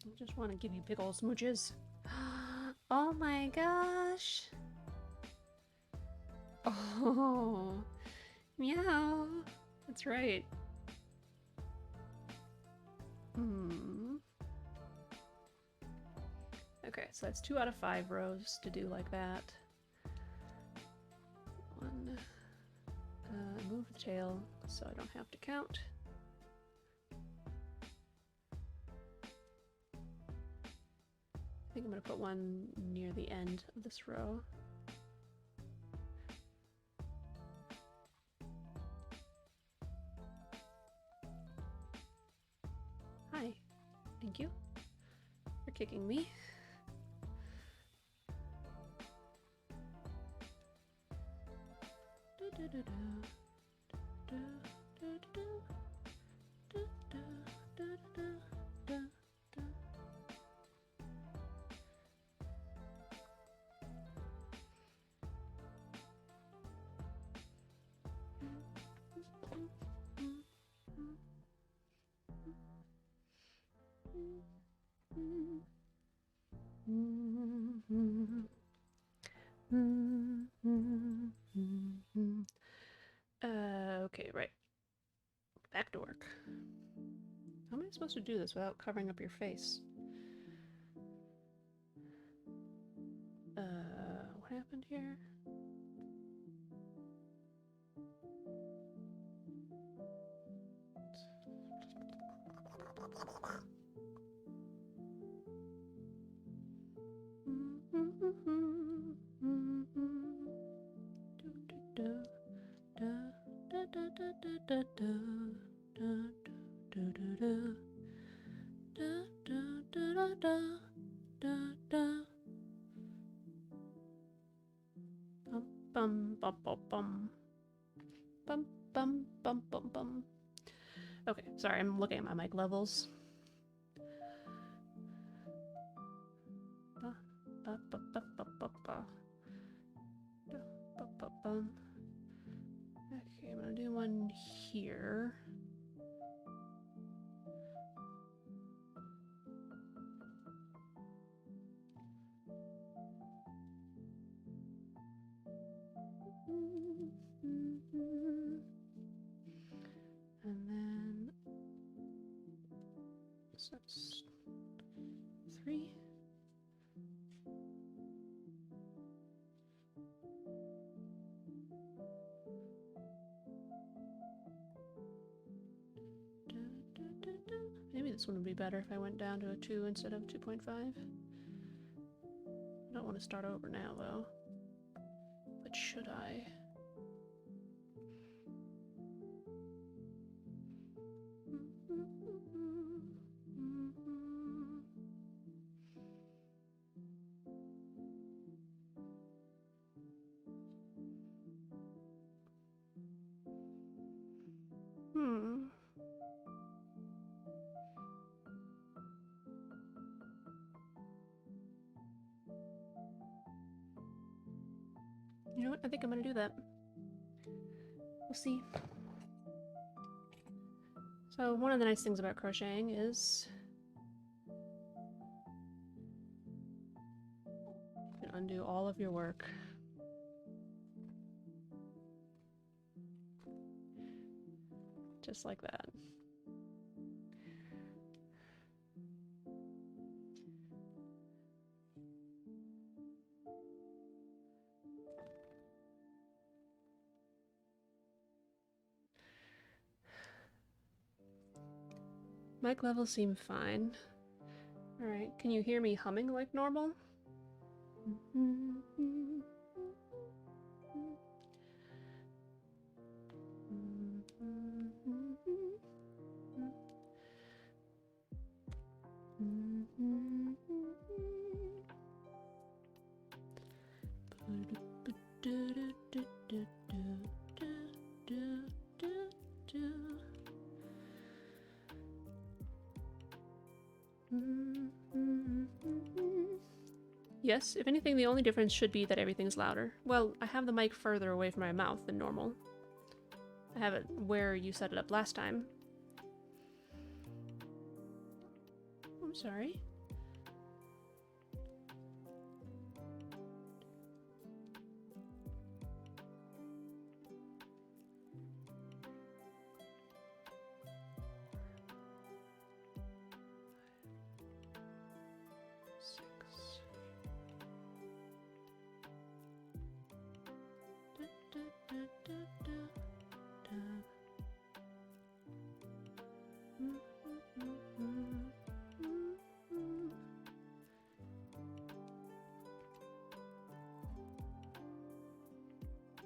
I just want to give you pickle smooches. Oh my gosh. Oh. Meow. That's right. Okay, so that's 2 out of 5 rows to do like that. 1. Move the tail so I don't have to count. I think I'm going to put one near the end of this row. Hi. Thank you for kicking me. Okay, right. Back to work. How am I supposed to do this without covering up your face? What happened here? Bum bum bum bum bum bum bum bum bum. Okay, sorry, I'm looking at my mic levels. Okay, I'm gonna do one here. And then so that's 3. Maybe this one would be better if I went down to a 2 instead of 2.5. I don't want to start over now, though. But should I? You know what? I think I'm gonna do that. We'll see. So one of the nice things about crocheting is you can undo all of your work. Just like that. Mic levels seem fine. Alright, can you hear me humming like normal? Yes, if anything, the only difference should be that everything's louder. Well, I have the mic further away from my mouth than normal. I have it where you set it up last time. I'm sorry.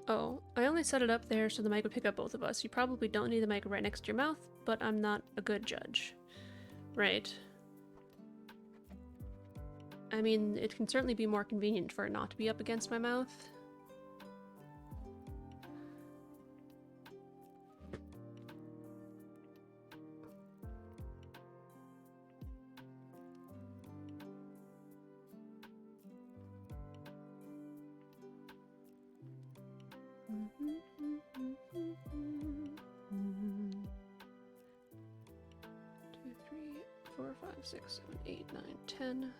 Oh, I only set it up there so the mic would pick up both of us. You probably don't need the mic right next to your mouth, but I'm not a good judge. Right. I mean, it can certainly be more convenient for it not to be up against my mouth. 4, 5, 6, 7, 8, 9, 10.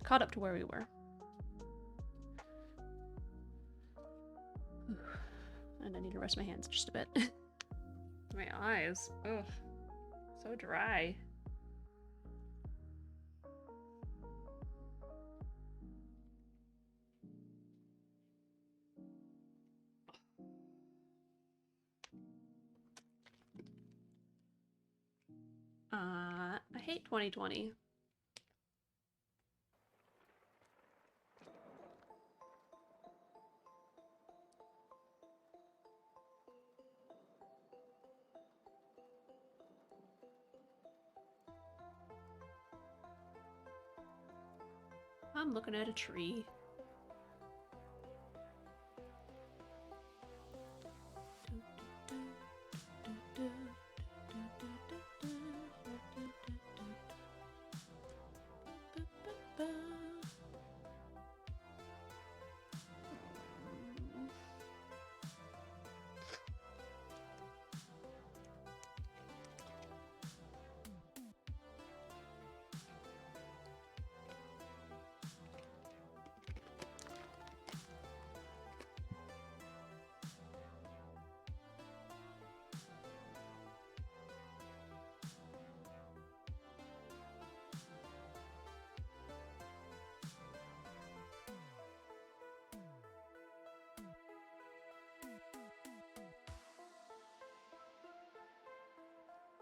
caught up to where we were. And I need to rest my hands just a bit. My eyes, ugh, so dry. I hate 2020. I'm looking at a tree.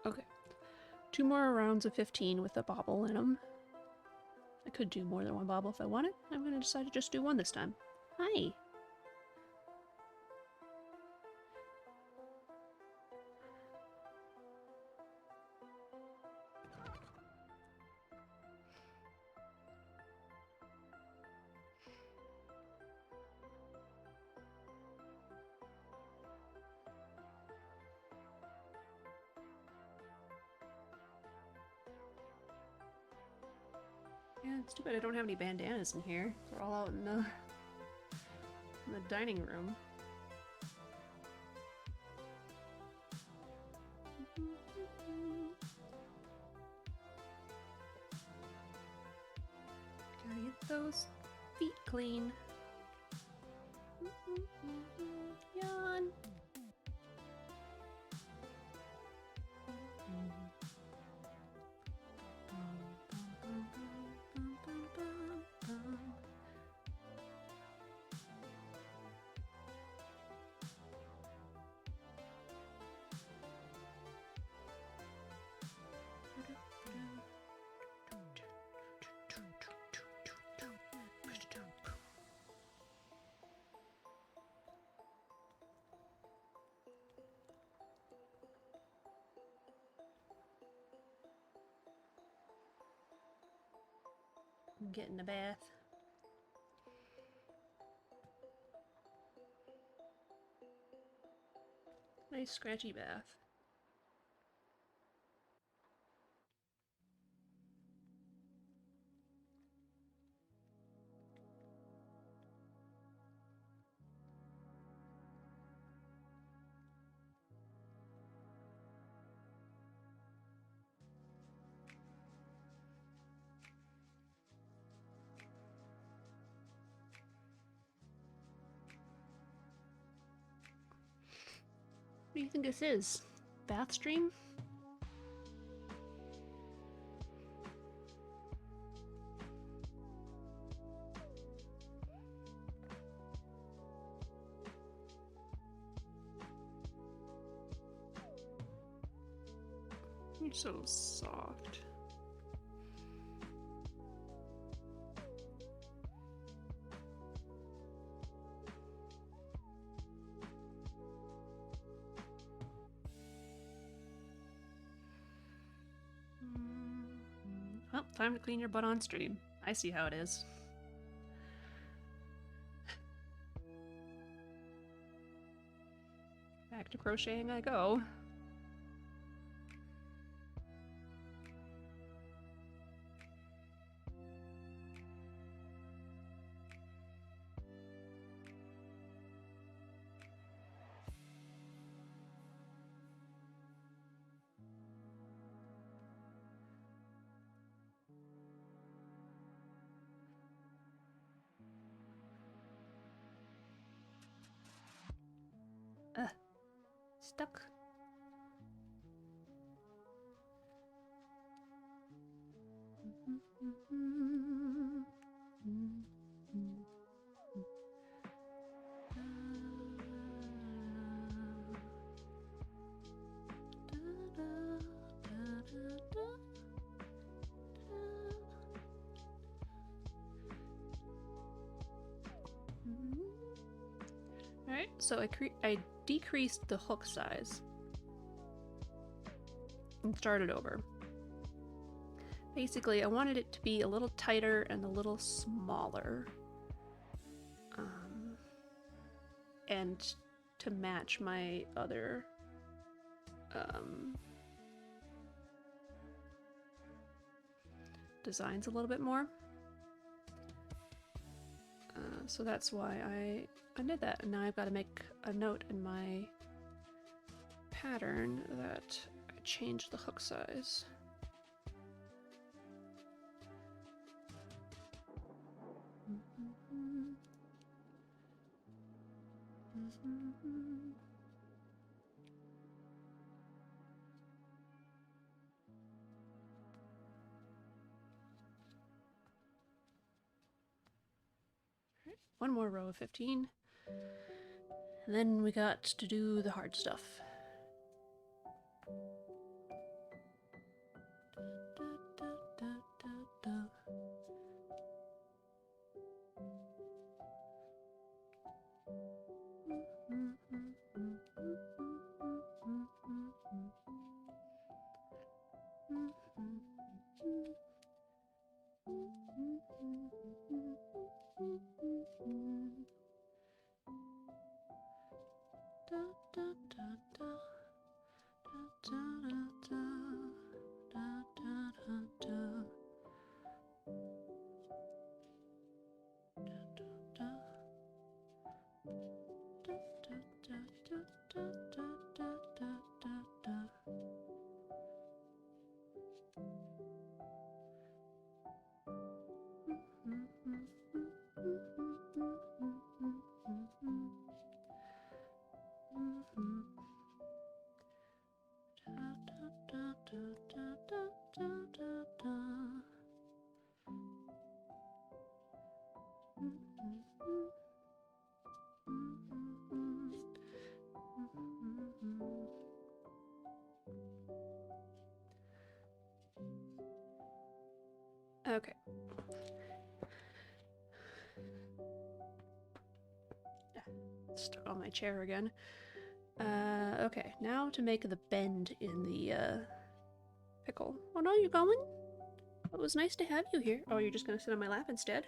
Okay. 2 more rounds of 15 with a bobble in them. I could do more than one bobble if I wanted. I'm going to decide to just do one this time. Hi! Yeah, it's too bad I don't have any bandanas in here. They're all out in the dining room. Gotta get those feet clean. Yawn. Get in the bath. Nice scratchy bath. What do you think this is? Bath stream? You're so soft. Well, time to clean your butt on stream. I see how it is. Back to crocheting I go. stuck. Alright, so I decreased the hook size and started over. Basically, I wanted it to be a little tighter and a little smaller. And to match my other designs a little bit more. So that's why I did that, and now I've got to make a note in my pattern that I changed the hook size. One more row of 15. And then we got to do the hard stuff. Okay. Stuck on my chair again. Okay, now to make the bend in the pickle. Oh no, you're going? It was nice to have you here. Oh, you're just gonna sit on my lap instead?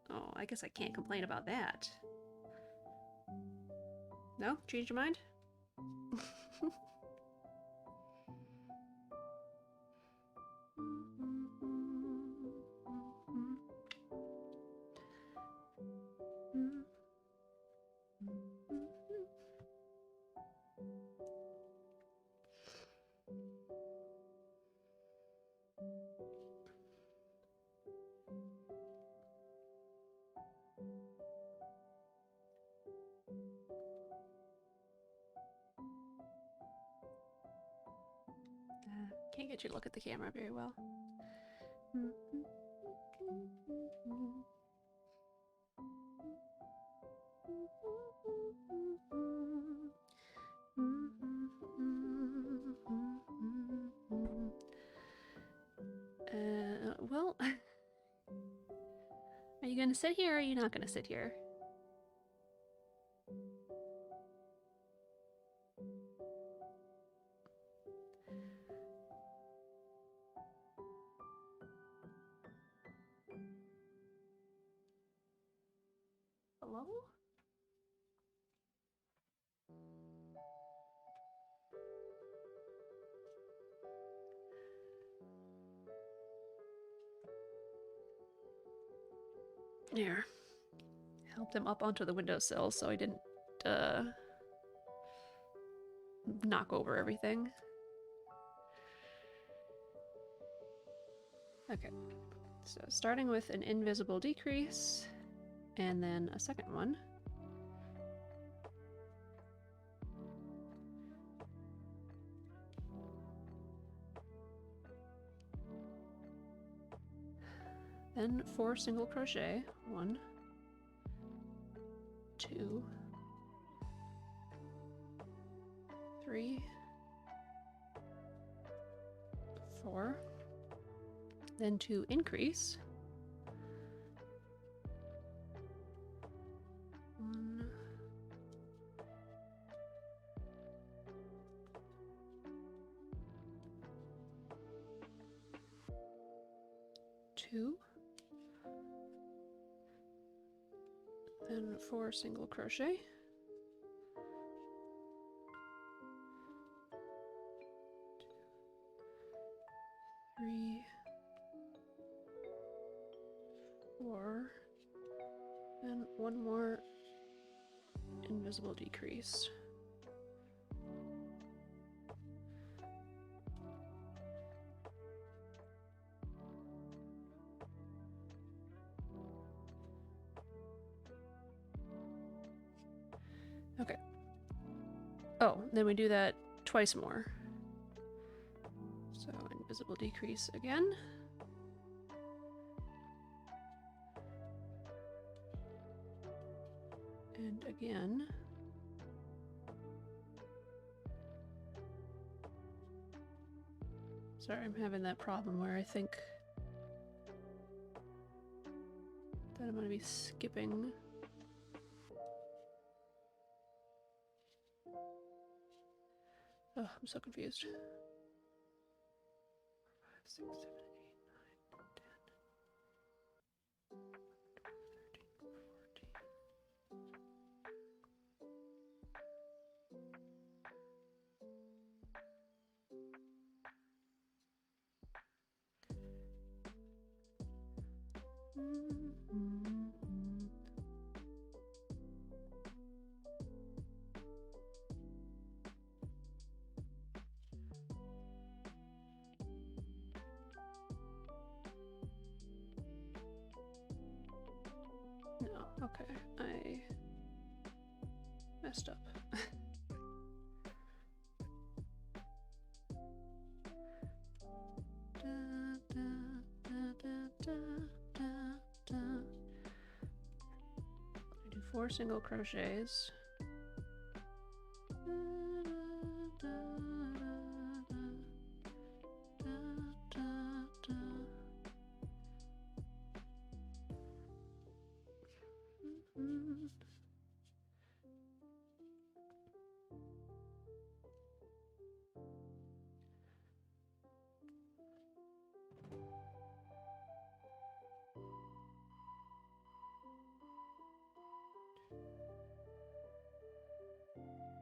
Oh, I guess I can't complain about that. No? Changed your mind? Can't get you to look at the camera very well. Well, are you gonna sit here or are you not gonna sit here? Hello? There. Helped him up onto the windowsill so he didn't knock over everything. Okay, so starting with an invisible decrease and then a second one. then 4 single crochet. 1, 2, 3, 4, then 2 increase. 1, 2, then 4 single crochet. 3, 4, and 1 more invisible decrease. Okay. Oh, then we do that twice more. So invisible decrease again. And again. Sorry, I'm having that problem where I think that I'm going to be skipping. Oh, I'm so confused. 5, 6, 7, 8, 9, 10, 13, 14. No, okay, I messed up. I do 4 single crochets.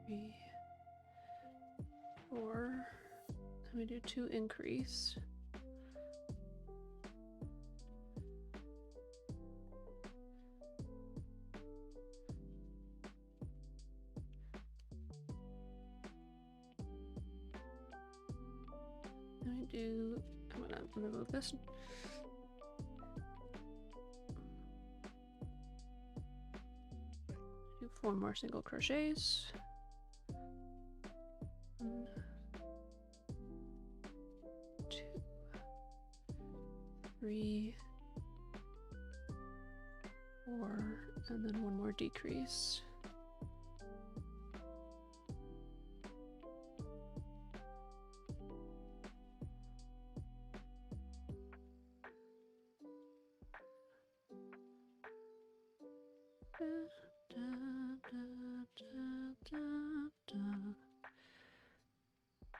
Three, 4. Then we do 2 increase. Then we do. I'm gonna remove this. Do 4 more single crochets. 1, 2, 3, 4, and then 1 more decrease.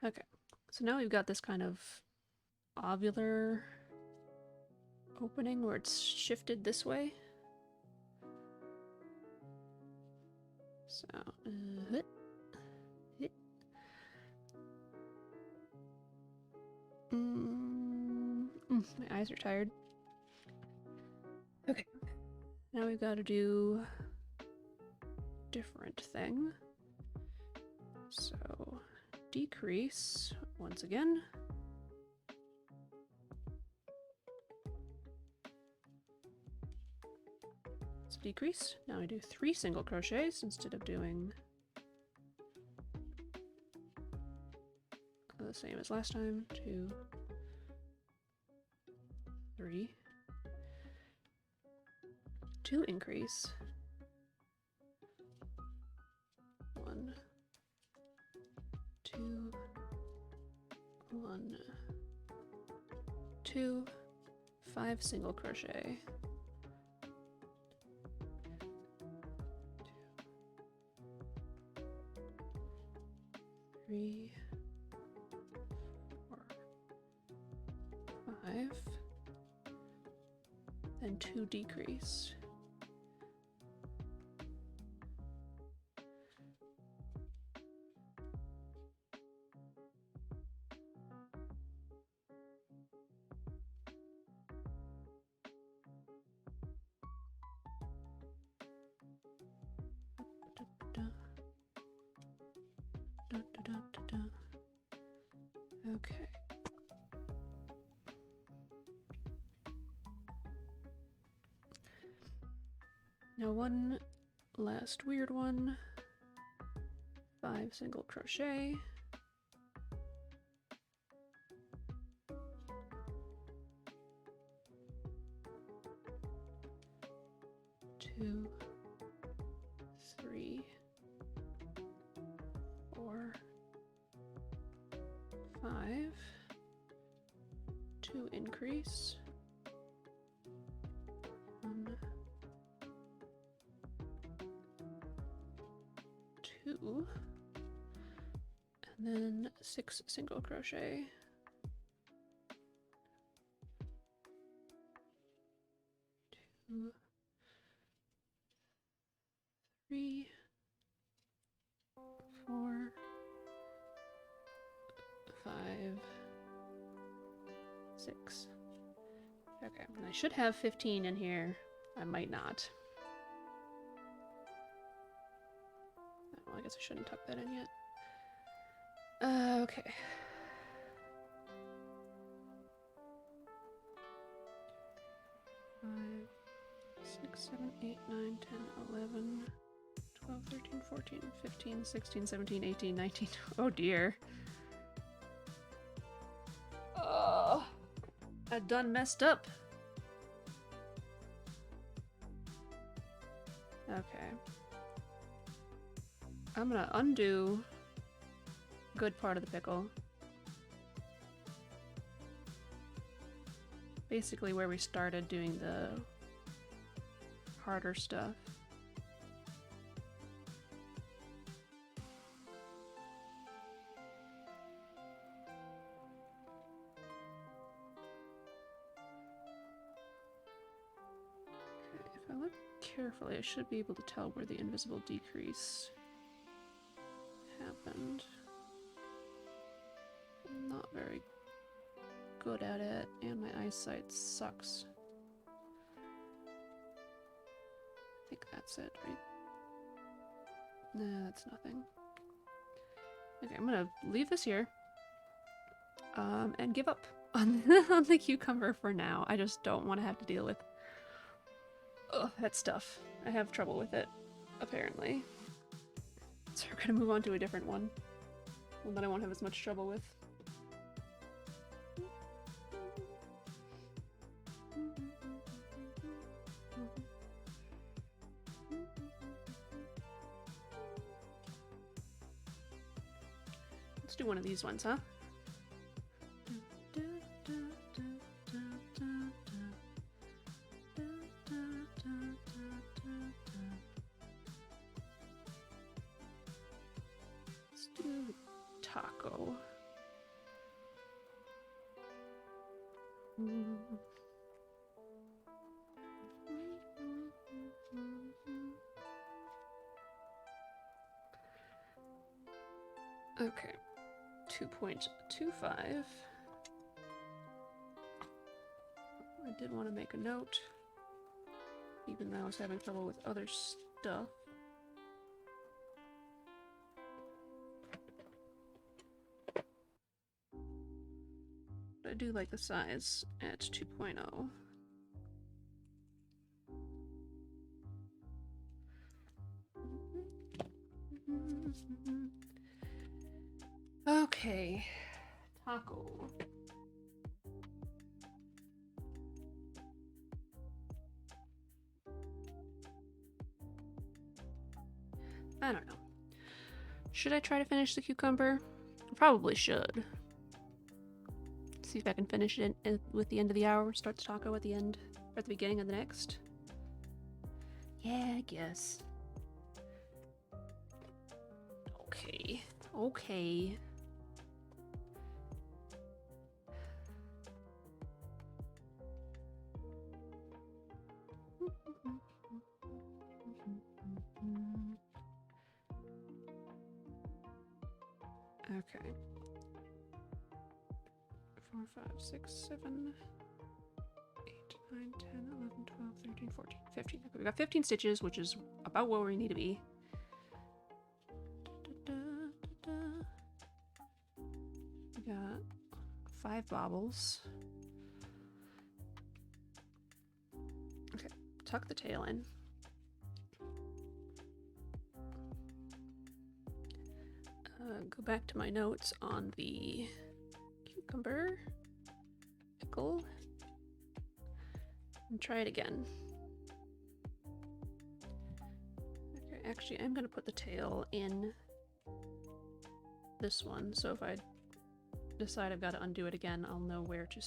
Okay, so now we've got this kind of ovular opening where it's shifted this way. So, my eyes are tired. Okay, now we've got to do different thing. So decrease once again. So decrease. Now I do 3 single crochets instead of doing the same as last time. 2, 3, 2 increase. 1, 2, 1, 2, 5 single crochet. 3, 4, 5, then 2 decrease. Okay. Now one last weird one. 5 single crochet. 2, 3, 4, 5, 2 increase. 1, 2, and then 6 single crochet. 2, 3, 4, 5, 6. Okay, and I should have 15 in here. I might not. Well, I guess I shouldn't tuck that in yet. Okay. 5, 6, 7, 8, 9, 10, 11, 12, 13, 14, 15, 16, 17, 18, 19. Oh dear. Oh, I done messed up. Okay. I'm gonna undo a good part of the pickle. Basically where we started doing the harder stuff. Okay, if I look carefully, I should be able to tell where the invisible decrease happened. I'm not very good at it, and my eyesight sucks. I think that's it, right? Nah, that's nothing. Okay, I'm gonna leave this here. And give up on, on the cucumber for now. I just don't want to have to deal with that stuff. I have trouble with it, apparently. So we're gonna move on to a different one. One that I won't have as much trouble with. Let's do one of these ones, huh? Let's do taco. Okay, 2.25. I did want to make a note, even though I was having trouble with other stuff. But I do like the size at 2.0. Okay, taco. I don't know. Should I try to finish the cucumber? I probably should. See if I can finish it with the end of the hour. Start the taco at the end, or at the beginning of the next. Yeah, I guess. Okay. Okay. Okay. 4, 5, 6, 7, 8, 9, 10, 11, 12, 13, 14, 15. Okay, we got 15 stitches, which is about where we need to be. We got 5 bobbles. Okay, tuck the tail in. Go back to my notes on the cucumber, pickle, and try it again. Okay, actually, I'm gonna put the tail in this one, so if I decide I've got to undo it again, I'll know where to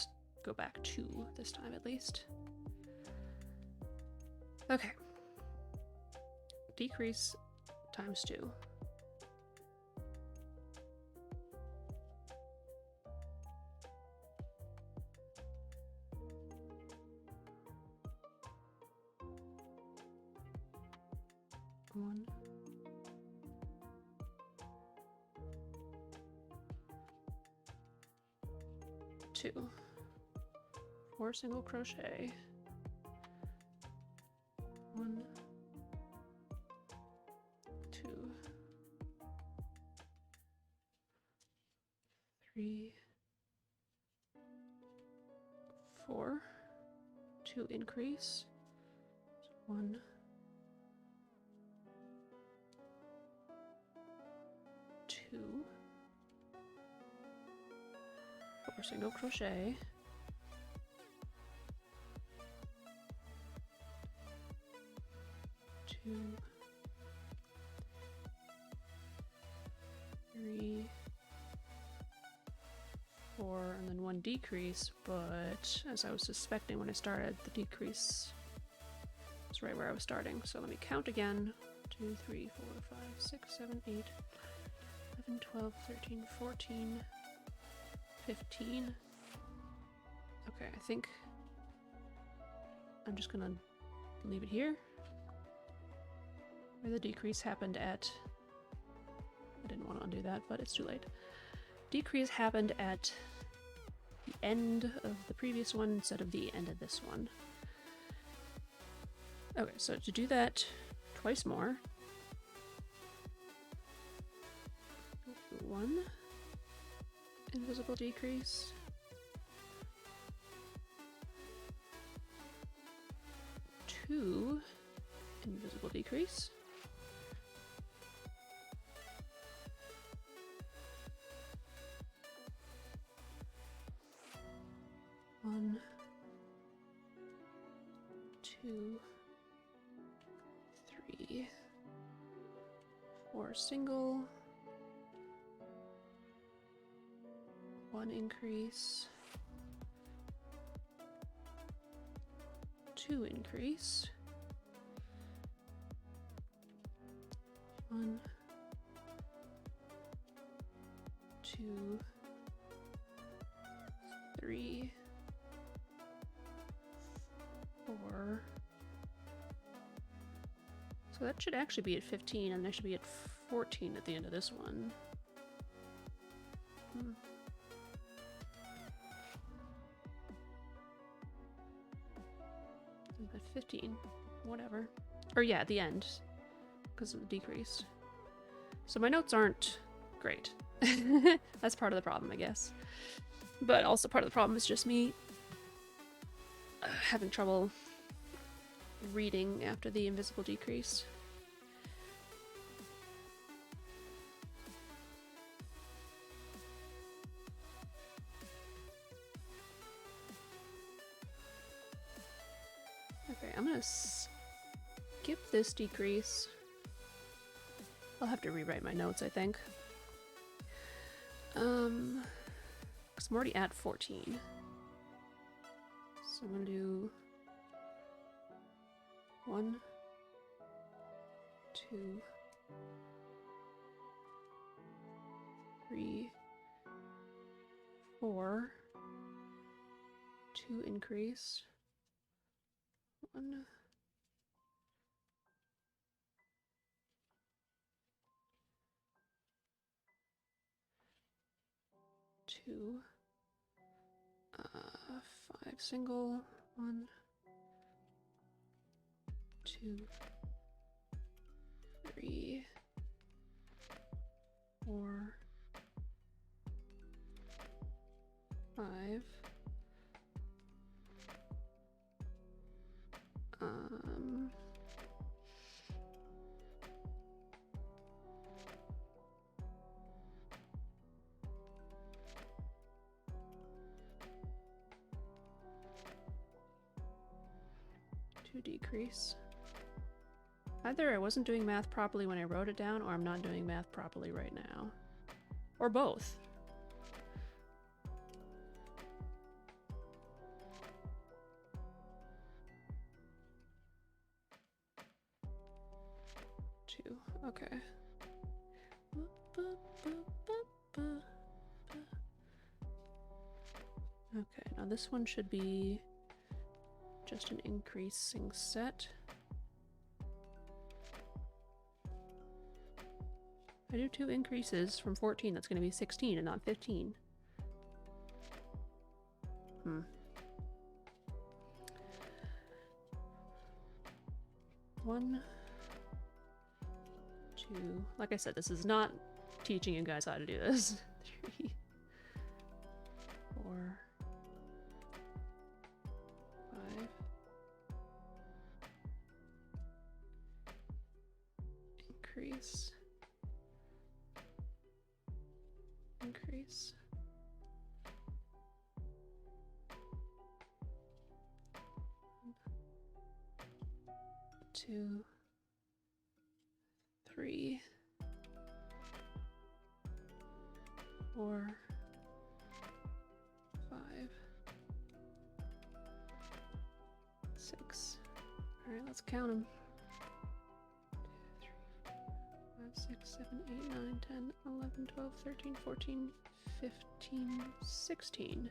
go back to this time at least. Okay. Decrease times 2. One. 2. 4 single crochet. 1, 2, 3, 4. 2 increase. 1, 2, 4 single crochet, 2, 3, 4, and then 1 decrease, but as I was suspecting when I started, the decrease is right where I was starting. So let me count again. 2, 3, 4, 5, 6, 7, 8, 11, 12, 13, 14, 15. Okay, I think I'm just gonna leave it here. Where the decrease happened at... I didn't want to undo that, but it's too late. Decrease happened at the end of the previous one instead of the end of this one. Okay, so to do that twice more. 1 invisible decrease. 2 invisible decrease. 1, 2, 3, 4 single. 1 increase. 2 increase. 1, 2, 3, 4. So that should actually be at 15, and there should be at 14 at the end of this one. At 15, whatever. Or yeah, at the end, because of the decrease. So my notes aren't great. That's part of the problem, I guess. But also part of the problem is just me having trouble reading after the invisible decrease. Okay, I'm gonna skip this decrease I'll have to rewrite my notes, I think. 'Cause I'm already at 14. So I'm gonna do 1, 2, 3, 4, 2 increase, 1, 2, 5 single, 1, 2, 3, 4, 5. 2 decrease. Either I wasn't doing math properly when I wrote it down, or I'm not doing math properly right now. Or both. Two. Okay. Okay, now this one should be just an increasing set. I do 2 increases from 14, that's going to be 16 and not 15. 1, 2. Like I said, this is not teaching you guys how to do this. 3, 4, 5. Increase. Increase. 2, 3, 4, 5, 6. All right, let's count them. 2, 3, 4, 5, 6, 7, 8, 9, 10, 11, 12, 13, 14, 15, 16.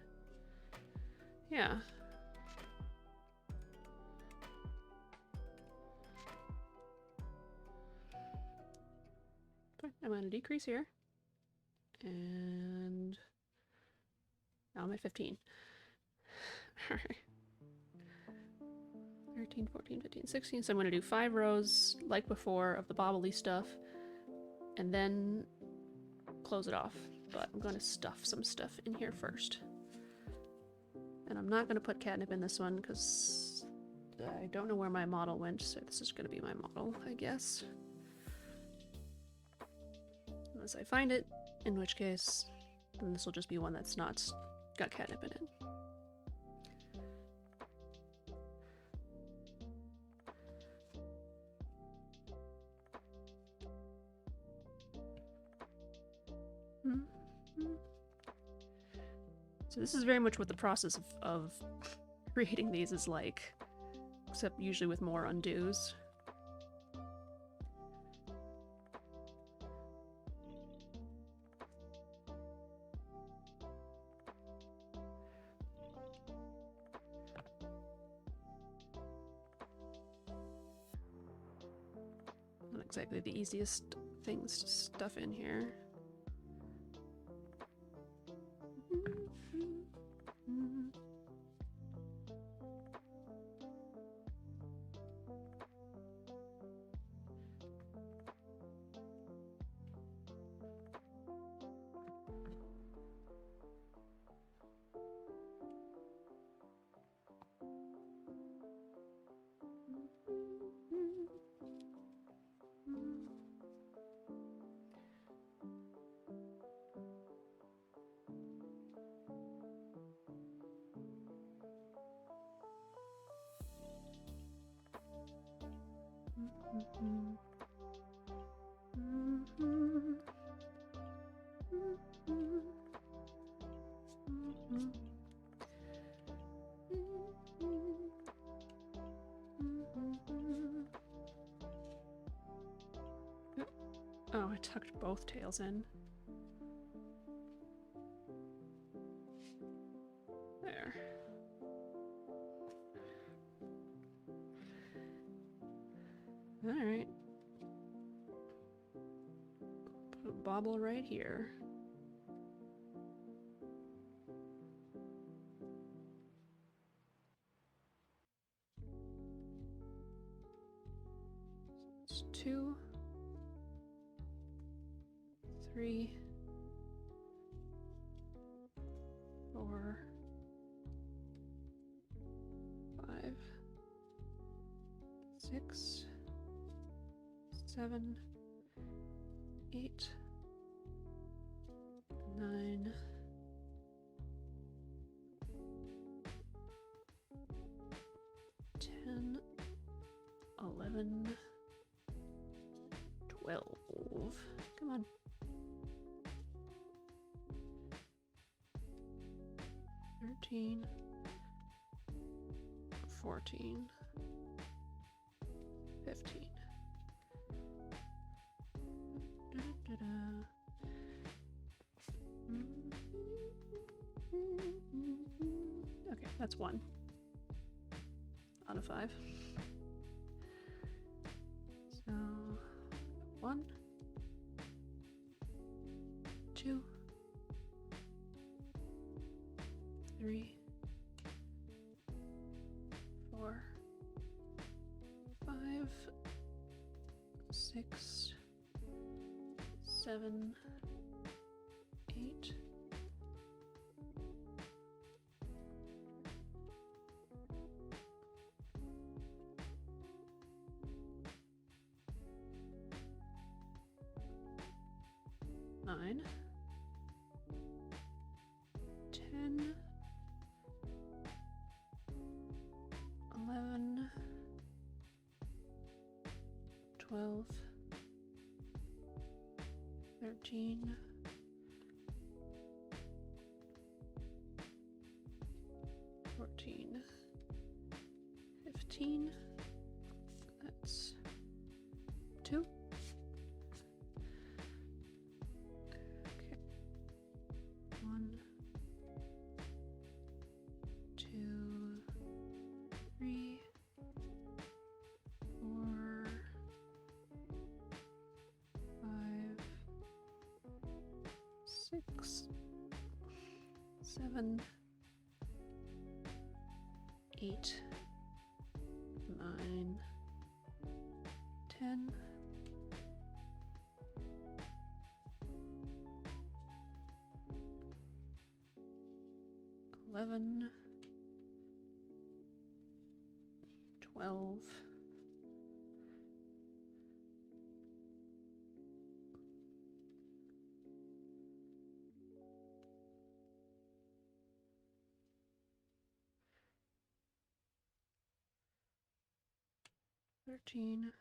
Yeah. Fine. I'm going to decrease here. And now I'm at 15. Alright. 13, 14, 15, 16. So I'm going to do 5 rows like before of the bobbly stuff. And then close it off. But I'm going to stuff some stuff in here first. And I'm not going to put catnip in this one because I don't know where my model went. So this is going to be my model, I guess. Unless I find it, in which case, then this will just be one that's not got catnip in it. So this is very much what the process of creating these is like, except usually with more undos. Not exactly the easiest things to stuff in here. I tucked both tails in. There. Alright. Put a bobble right here. It's 2, 3, 4, 5, 6, 7, 8, 9, 10, 11, 12. Come on. 13, 14, 15. Okay, that's 1 out of 5. So 1, 2, 3, 4, 5, 6, 7, 8, 9, 10, 11, 12, 13, 14, 15. That's 2. Okay. 1, 2, 3, 4, 5, 6, 7, 8, 9, 10, 11, 12, 13,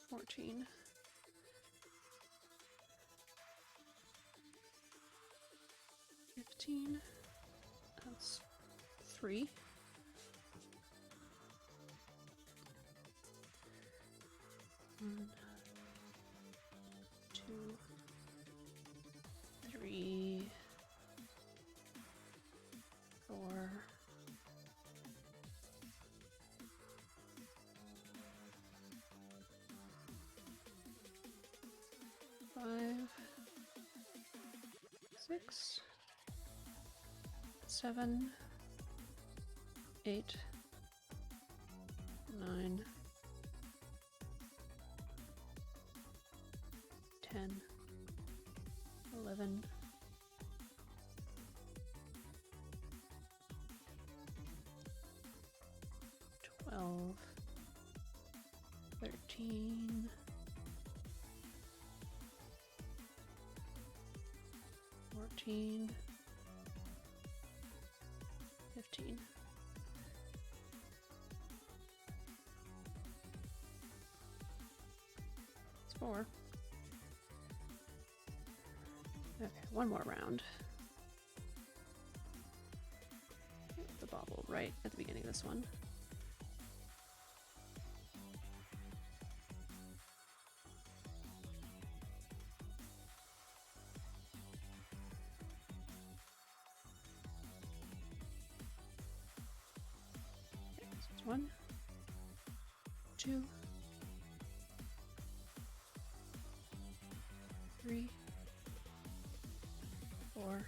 14, 15. That's 3. 1, 2, 3, 4, 5, 6, 7, 8, 9, 10, 11, 12, 13, 14, 15. It's 4. Okay, one more round. The bobble right at the beginning of this one. 1, 2, 3, 4,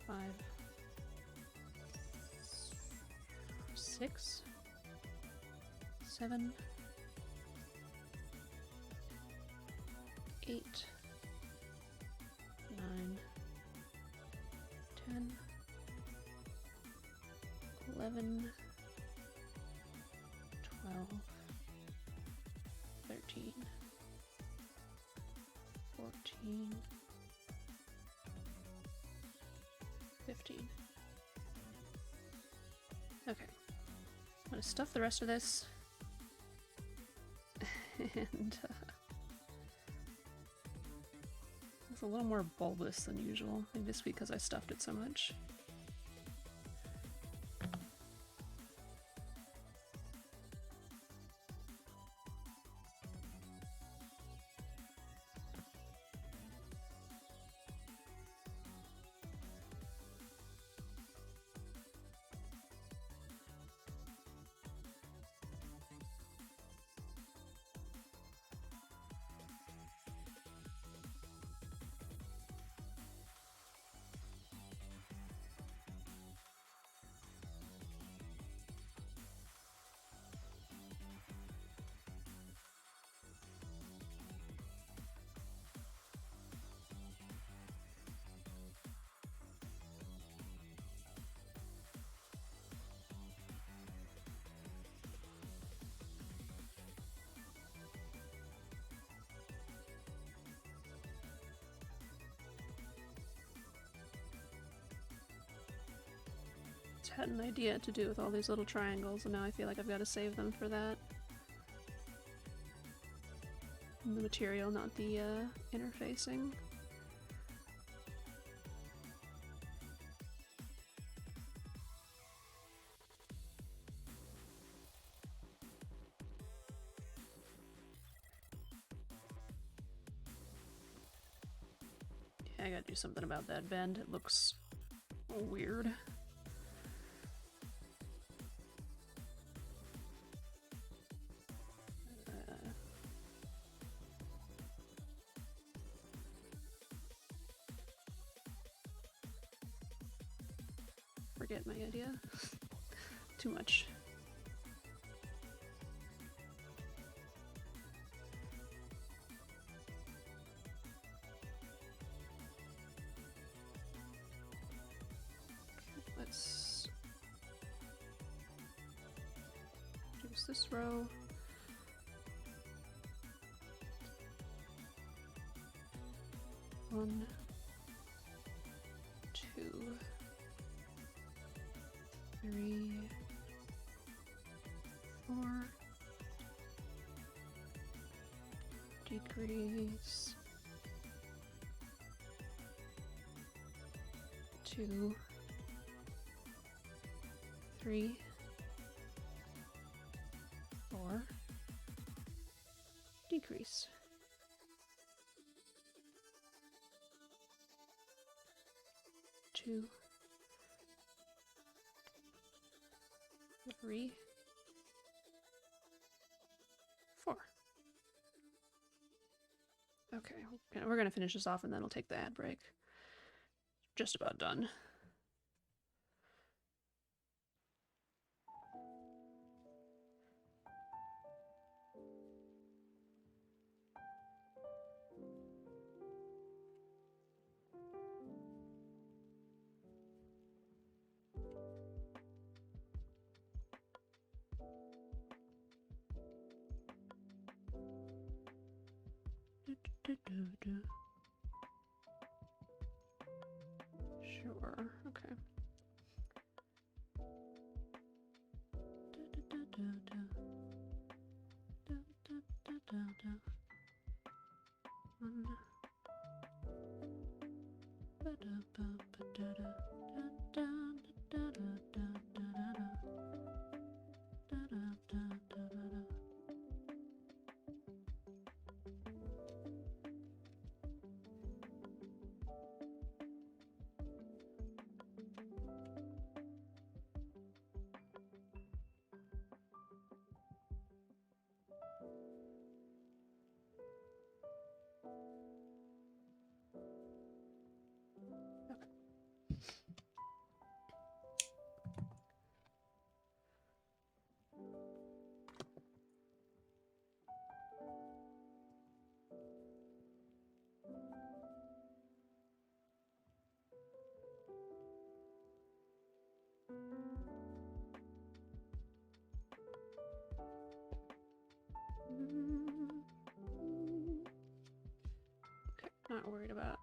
5, 6, 7, 8, 9, 10, 11, 12, 13, 14, 15. Okay. I'm gonna stuff the rest of this. And it's a little more bulbous than usual, maybe just because I stuffed it so much. Had an idea to do with all these little triangles, and now I feel like I've got to save them for that. And the material, not the interfacing. Yeah, I gotta do something about that bend. It looks weird. Forget my idea. Too much. Let's use this row. One, two, 3, 4, decrease, 2, 3, 4, decrease. 2, 3, 4. Okay, we're gonna finish this off and then we'll take the ad break. Just about done. Sure, okay.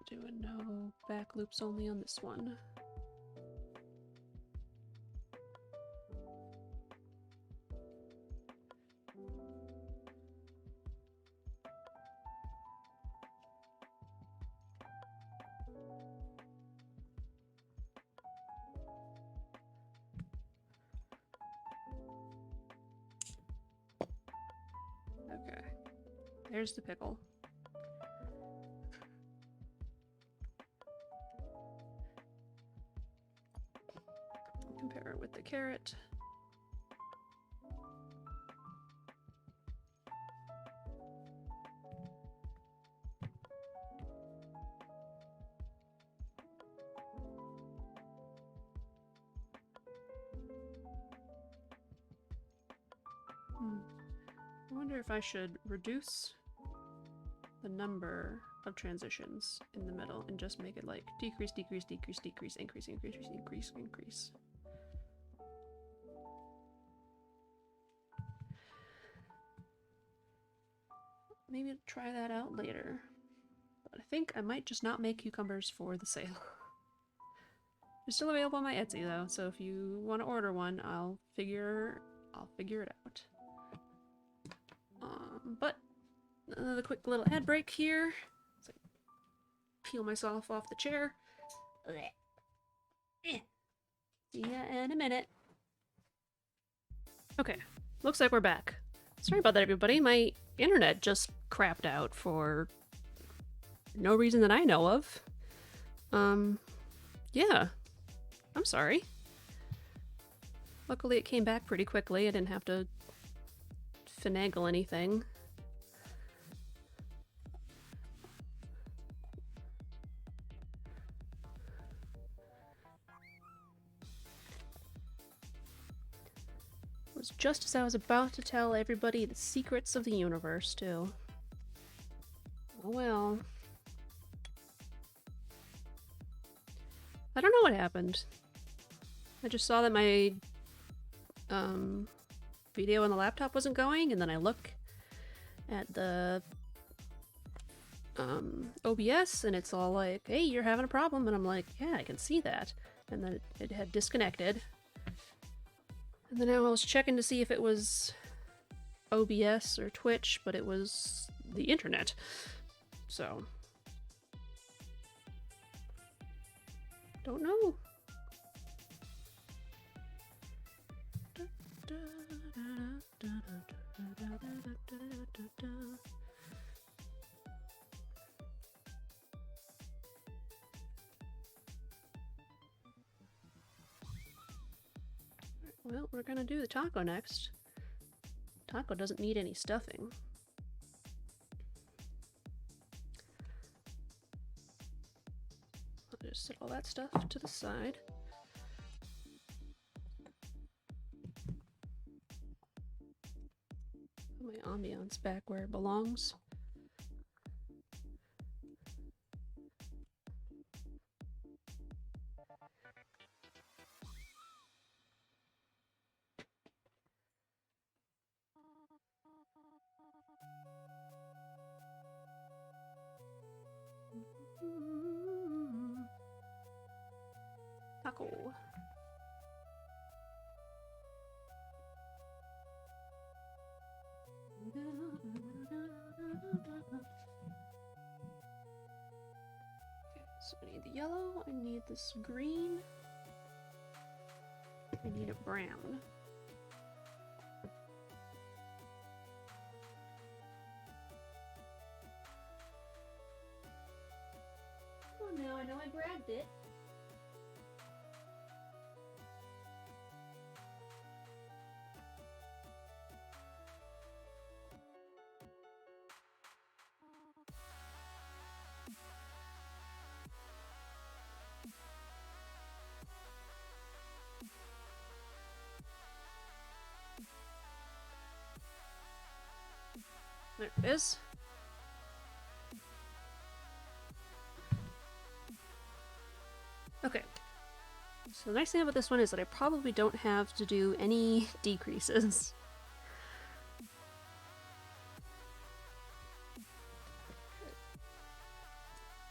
doing no back loops only on this one. Okay, there's the pickle. Compare it with the carrot. I wonder if I should reduce the number of transitions in the middle and just make it like decrease, decrease, decrease, decrease, increase, increase, increase, increase. Maybe try that out later. But I think I might just not make cucumbers for the sale. They're still available on my Etsy though, so if you want to order one, I'll figure it out. But another quick little ad break here. So peel myself off the chair. See ya in a minute. Okay, looks like we're back. Sorry about that, everybody. My internet just crapped out for no reason that I know of. Yeah. I'm sorry. Luckily it came back pretty quickly. I didn't have to finagle anything. It was just as I was about to tell everybody the secrets of the universe, too. Oh well. I don't know what happened. I just saw that my video on the laptop wasn't going, and then I look at the OBS and it's all like, hey, you're having a problem, and I'm like, yeah, I can see that. And then it had disconnected. And then I was checking to see if it was OBS or Twitch, but it was the internet. So don't know. Well, we're gonna do the taco next. Taco doesn't need any stuffing. I'll just set all that stuff to the side. Put my ambiance back where it belongs. Taco. Okay, so I need the yellow, I need this green, I need a brown. Oh no, I know I grabbed it. There it is. Okay. So the nice thing about this one is that I probably don't have to do any decreases.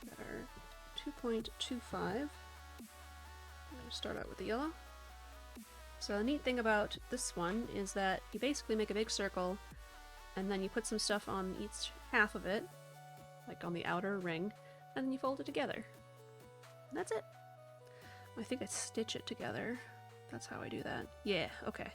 Better 2.25. I'm going to start out with the yellow. So the neat thing about this one is that you basically make a big circle and then you put some stuff on each half of it, like on the outer ring, and then you fold it together. And that's it. I think I stitch it together. That's how I do that. Yeah, okay.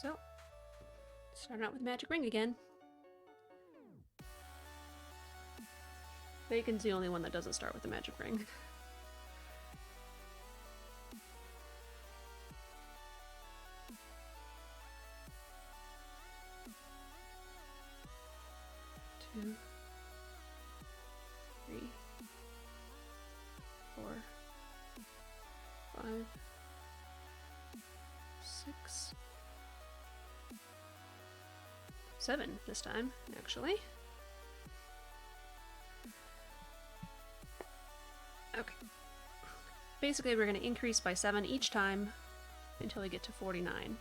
So, starting out with the magic ring again. Bacon's the only one that doesn't start with the magic ring. Two, 3, 4, 5, 6, 7 this time, actually. Okay. Basically, we're going to increase by 7 each time until we get to 49.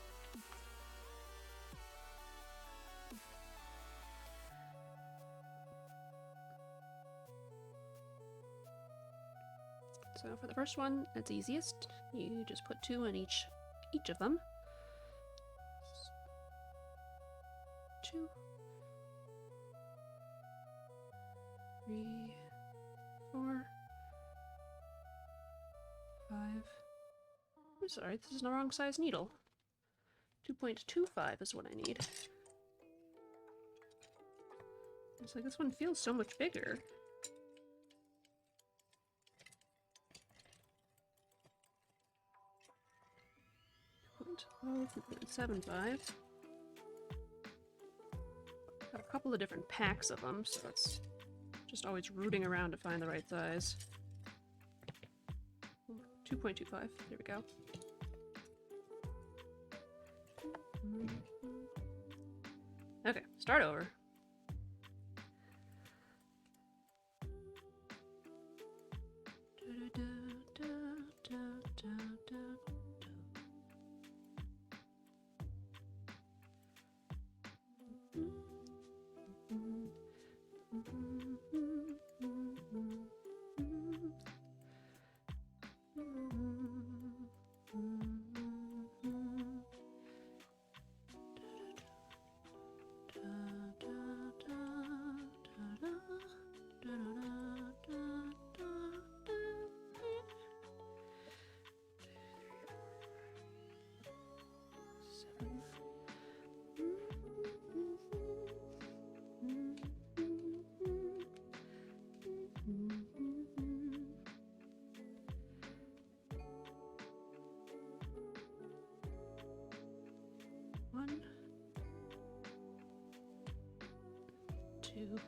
So for the first one, it's easiest. You just put 2 in each of them. 2, 3, 4, 5. I'm sorry, this is the wrong size needle. 2.25 is what I need. It's like this one feels so much bigger. 2.75. Got a couple of different packs of them, so it's just always rooting around to find the right size. 2.25. There we go. Okay, start over. One, 2,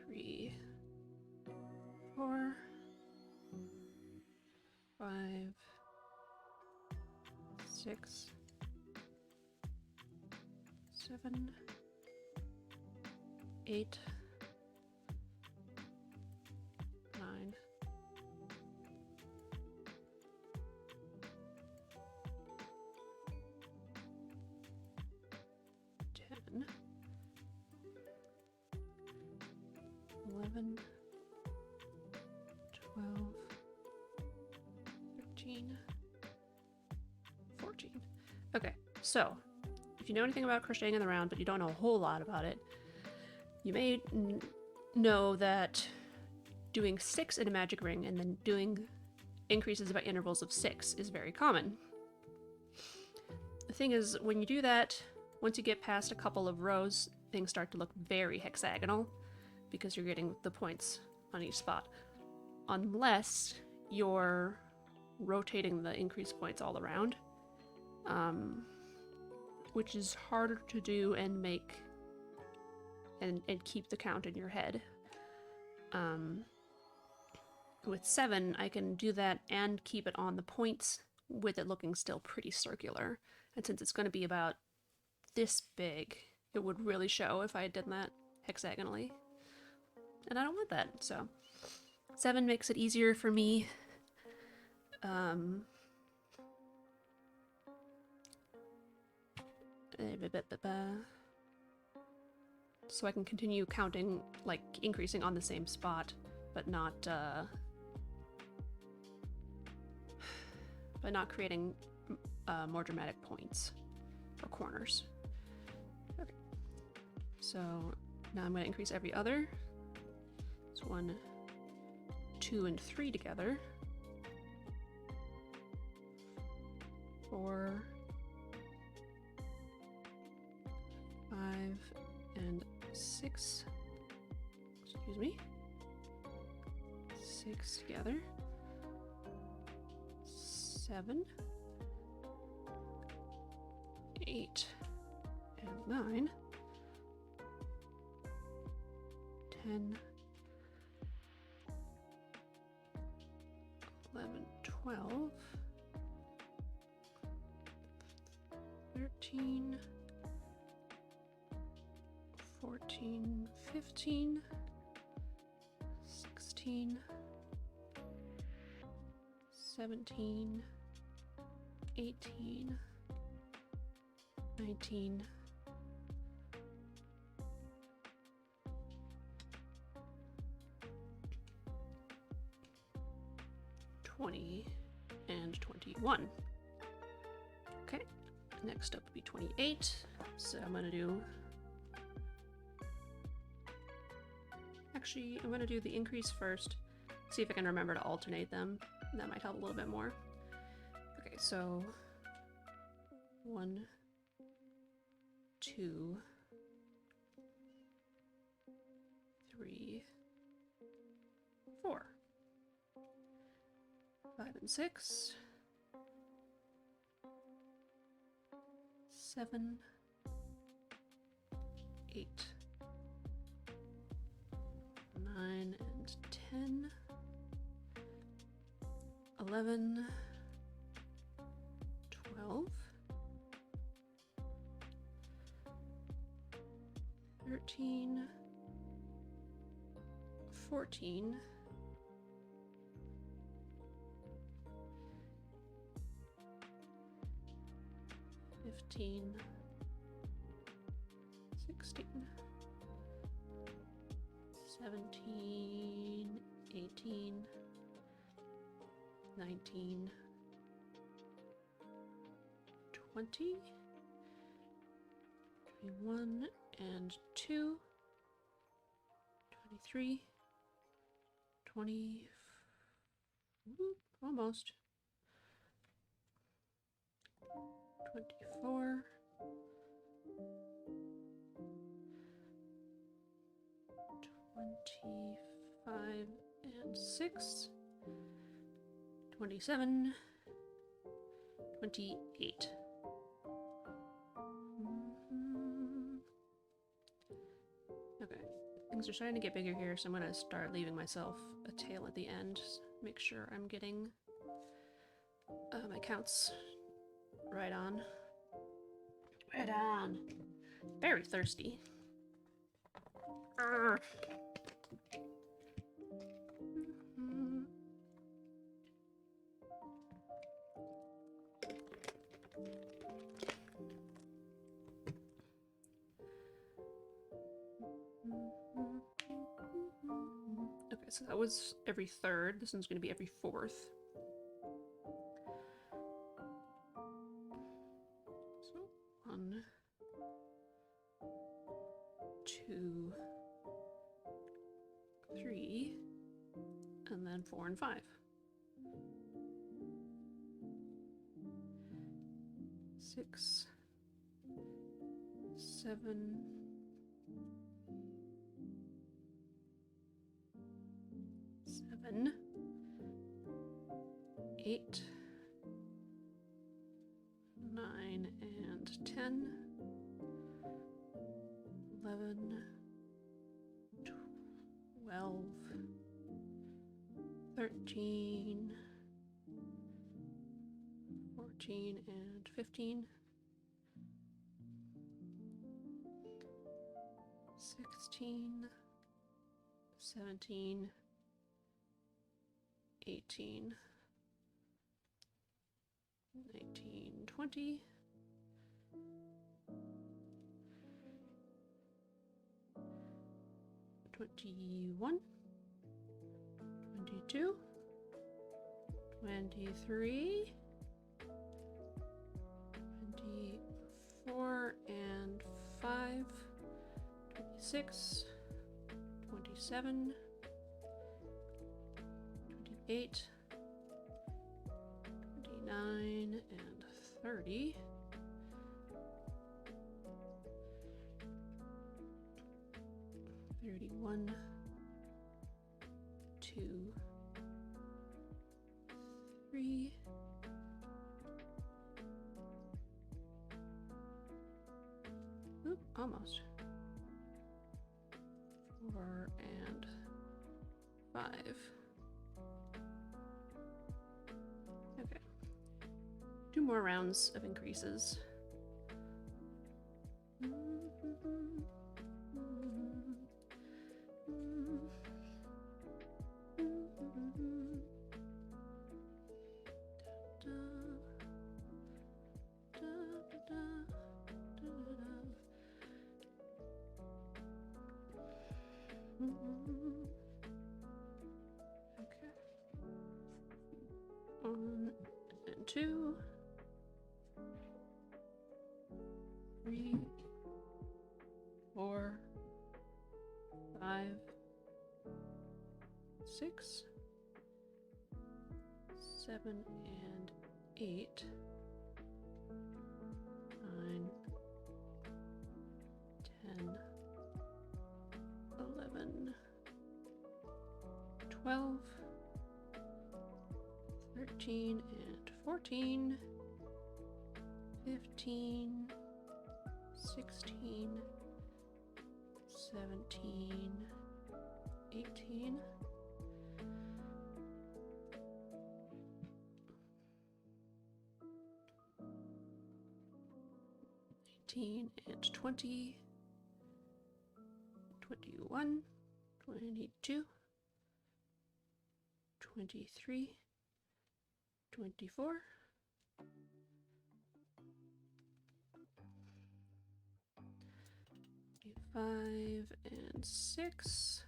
3, 4, 5, 6, 7, 8, 9, 10, 11, 12, 13, 14. Okay, so if you know anything about crocheting in the round but you don't know a whole lot about it, you may know that doing 6 in a magic ring and then doing increases by intervals of 6 is very common. The thing is, when you do that, once you get past a couple of rows, things start to look very hexagonal because you're getting the points on each spot. Unless you're rotating the increased points all around, which is harder to do and make and keep the count in your head. With 7, I can do that and keep it on the points with it looking still pretty circular. And since it's going to be about this big, it would really show if I had done that hexagonally. And I don't want that, so 7 makes it easier for me Um, so I can continue counting, like increasing on the same spot, but not creating more dramatic points or corners. Okay, so now I'm going to increase every other. So 1, 2, and 3 together. 4, 5, and 6. Excuse me. 6 together. 7, 8, and 9. 10, 11, 12, 13, 14, 15, 16, 17, 18, 19, 20, and 21. Okay, next up would be 28. So I'm gonna do, actually, I'm gonna do the increase first, see if I can remember to alternate them. That might help a little bit more. Okay, so 1, 2, 3, 4, 5 and 6, 7, 8, 9 and 10, 11, 12, 13, 14, 15, 16, 17, 18, 19, 20, 21, and 2, 23, 20, almost, 24, 25 and 6, 27, 28. Okay, things are starting to get bigger here, so I'm gonna start leaving myself a tail at the end. Make sure I'm getting my counts right on. Right on. Very thirsty. Okay, so that was every third. This one's going to be every fourth. So 1, 2, 3, and then 4 and 5. 6, 7, 8, 9, and 10, 11, 12, 13, 14, and 15, 16, 17, 18, 20. 21, 22, 23, 24 and 5, 26, 27, 28, 29 and 30. 31, 2, 3, 4, almost. 4 and 5. Okay. 2 more rounds of increases. Okay. 1 and 2, 3, 4, 5, 6, 7 and 8, 9, 10, 11, 12, 13 and 14, 15, 16, 17, 18, 19 and 20, 21, 22, 23, 24, 25 and 6,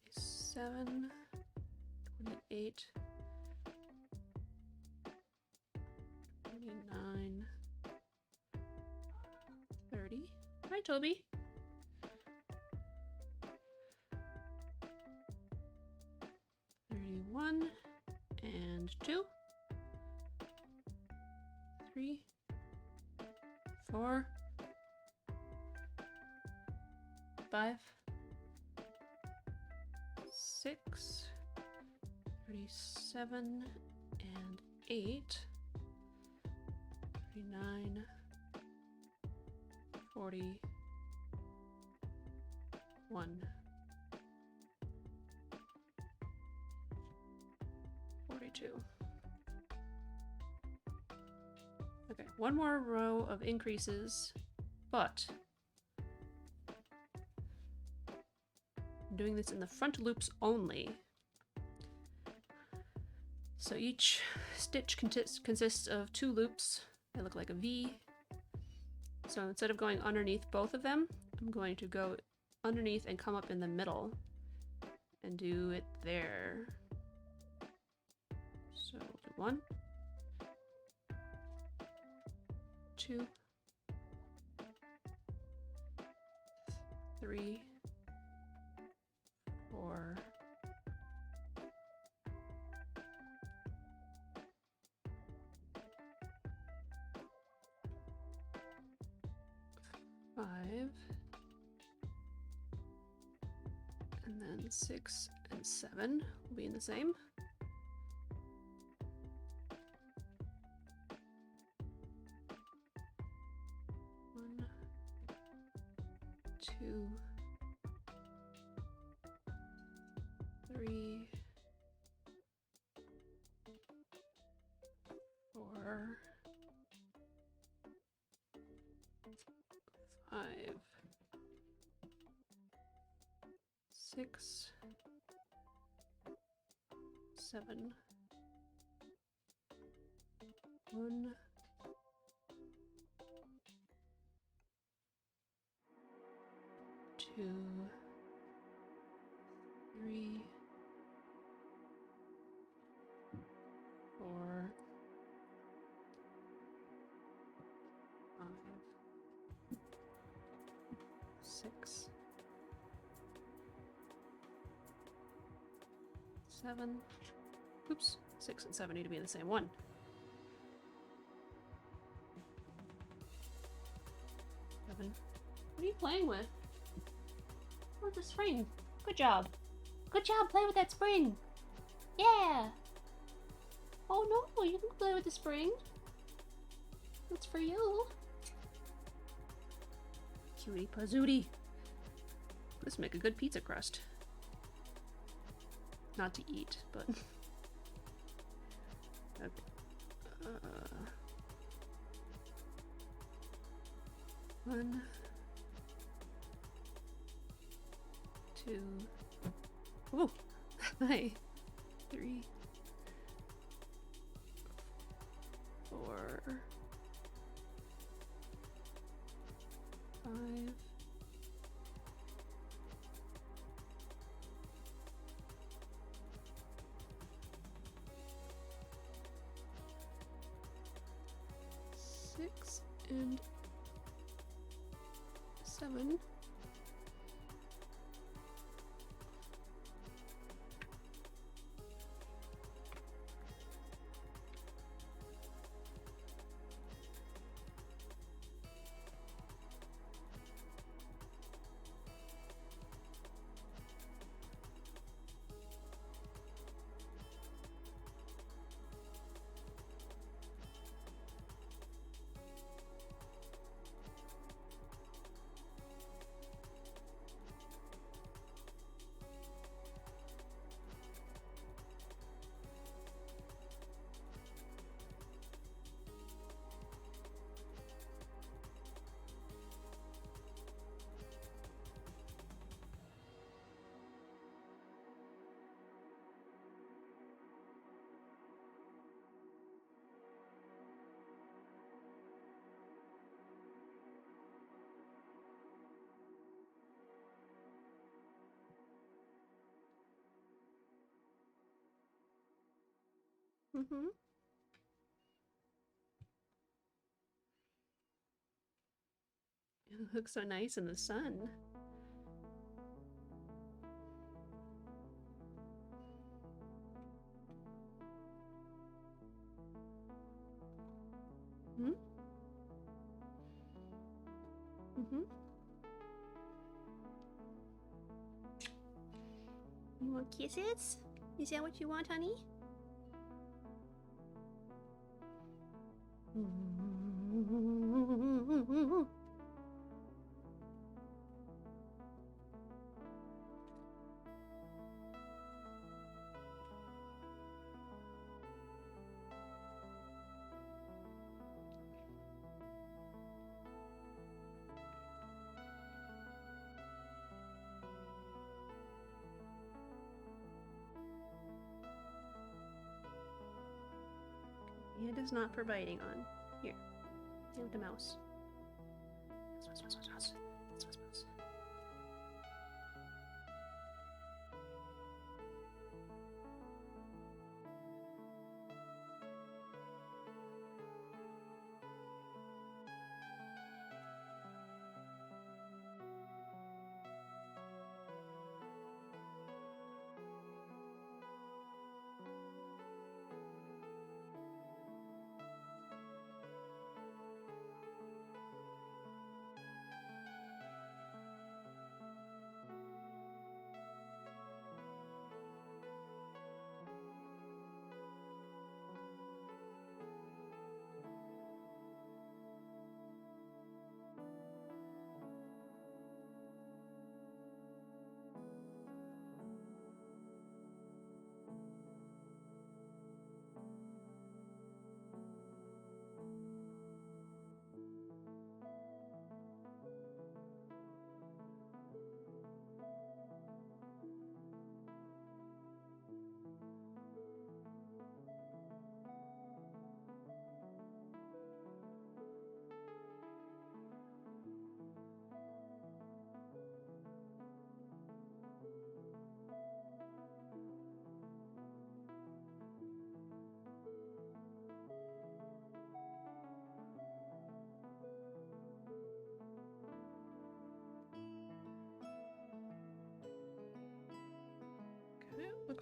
27, 28, 29, 30. Hi, Toby. 31 and 2, 3, 4, 5, 6, 37 and 8, 39, 40, 1, 42. Okay, one more row of increases, but I'm doing this in the front loops only. So each stitch consists of 2 loops. They look like a V. So instead of going underneath both of them, I'm going to go underneath and come up in the middle and do it there. So we'll do 1, 2, 3, 4, 5, and then 6 and 7 will be in the same. 1, 2, 3, 4, 5, 6, 7, 1, 2, 3, 4, 5, 6, 7. Oops, 6 and 7 need to be in the same one. 7. What are you playing with? Oh, the spring. Good job. Good job, play with that spring. Yeah. Oh no, you can play with the spring. It's for you. Cutie pazootie. This make a good pizza crust. Not to eat, but... okay. 1, 2, oh, hi, 3, 4, 5, 6 and 7. Mm-hmm. It looks so nice in the sun. Hmm? Mm-hmm. You want kisses? Is that what you want, honey? It is not for biting on. Here. Give the mouse. Mouse.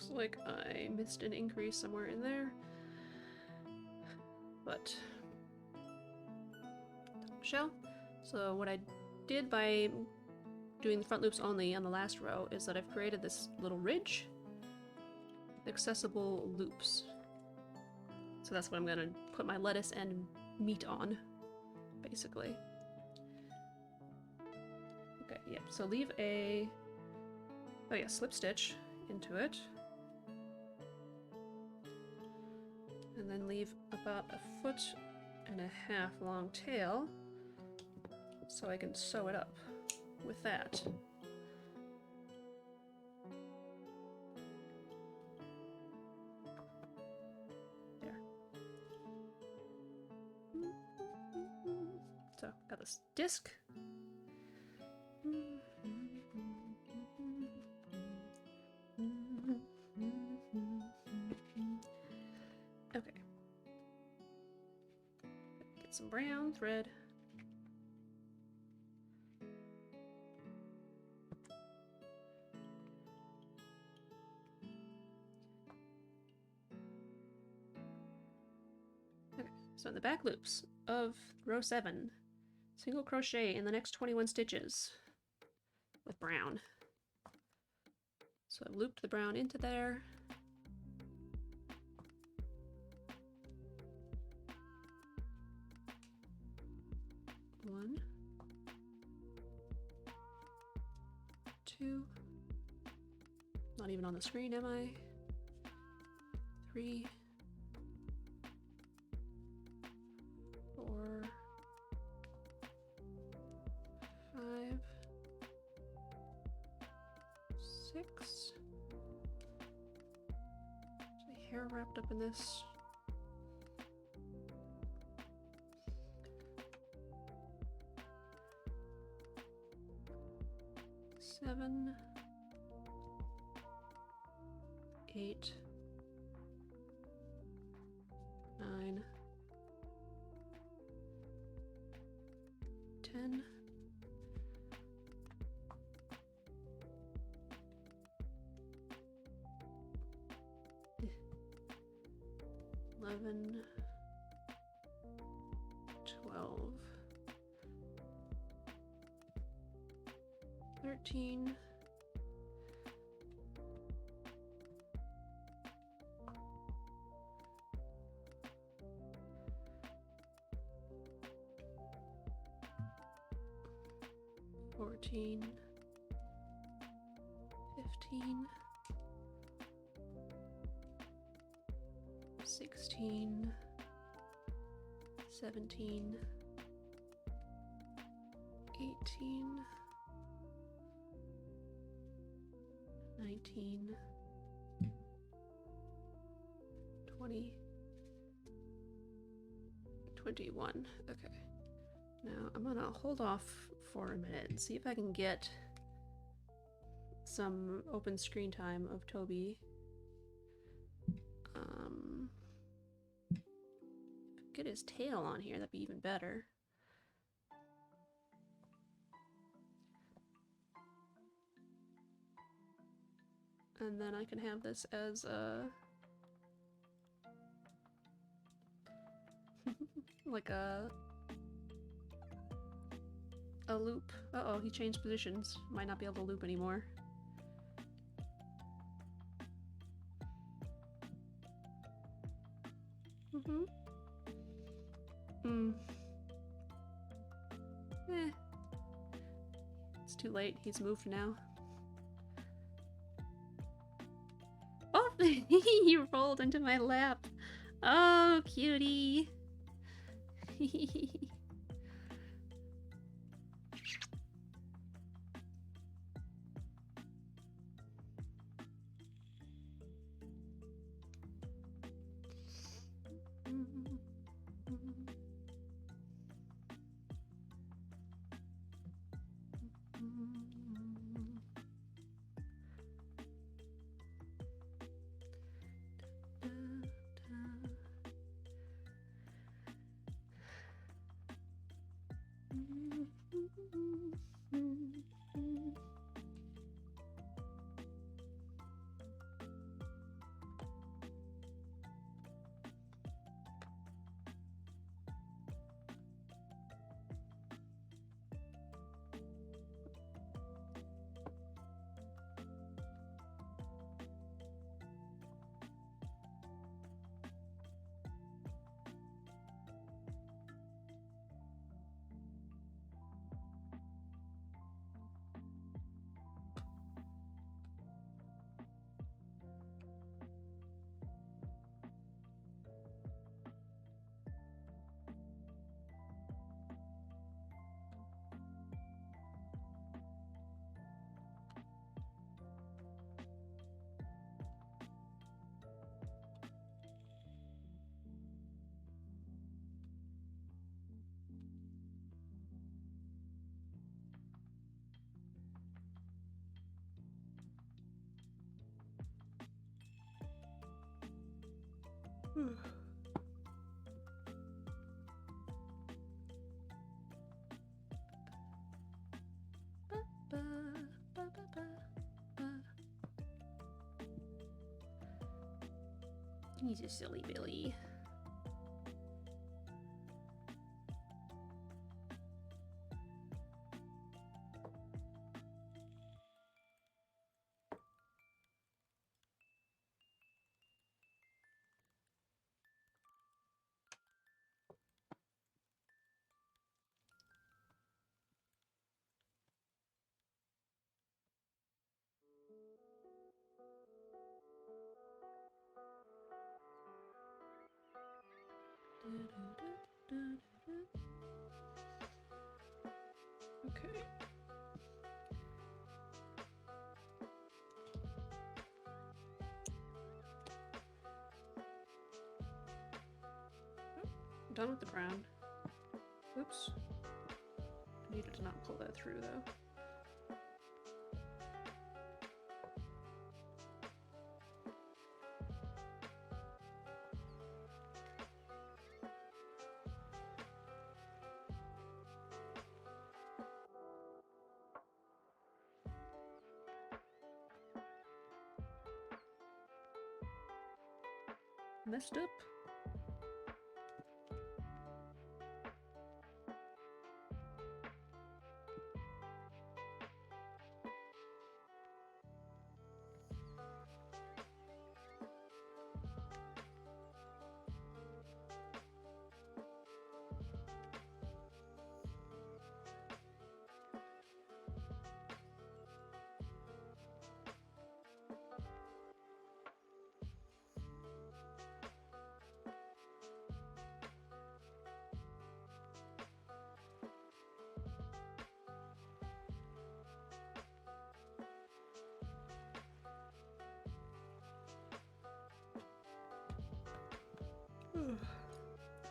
Looks like I missed an increase somewhere in there. But shell. So what I did by doing the front loops only on the last row is that I've created this little ridge with accessible loops. So that's what I'm gonna put my lettuce and meat on, basically. Okay, yeah, so leave a, oh yeah, slip stitch into it. And then leave about 1.5 foot long tail so I can sew it up with that. There. So, got this disc. Okay. Get some brown thread. Okay, so in the back loops of row 7, single crochet in the next 21 stitches with brown. So I've looped the brown into there. One, two, not even on the screen, am I? 3, 4, 5, 6. Is my hair wrapped up in this? 7, 8, 9, 10, 11, 12, 13, 14, 15, 16, 17, 18, 19, 20, 21. Okay. Now I'm gonna hold off for a minute and see if I can get some open screen time of Toby. Get his tail on here, that'd be even better. And then I can have this as a like a loop. Uh-oh, he changed positions. Might not be able to loop anymore. It's too late. He's moved now. Oh, he rolled into my lap. Oh, cutie. He's a silly Billy. Okay. Done with the brown. Oops. Needed to not pull that through though. Messed up.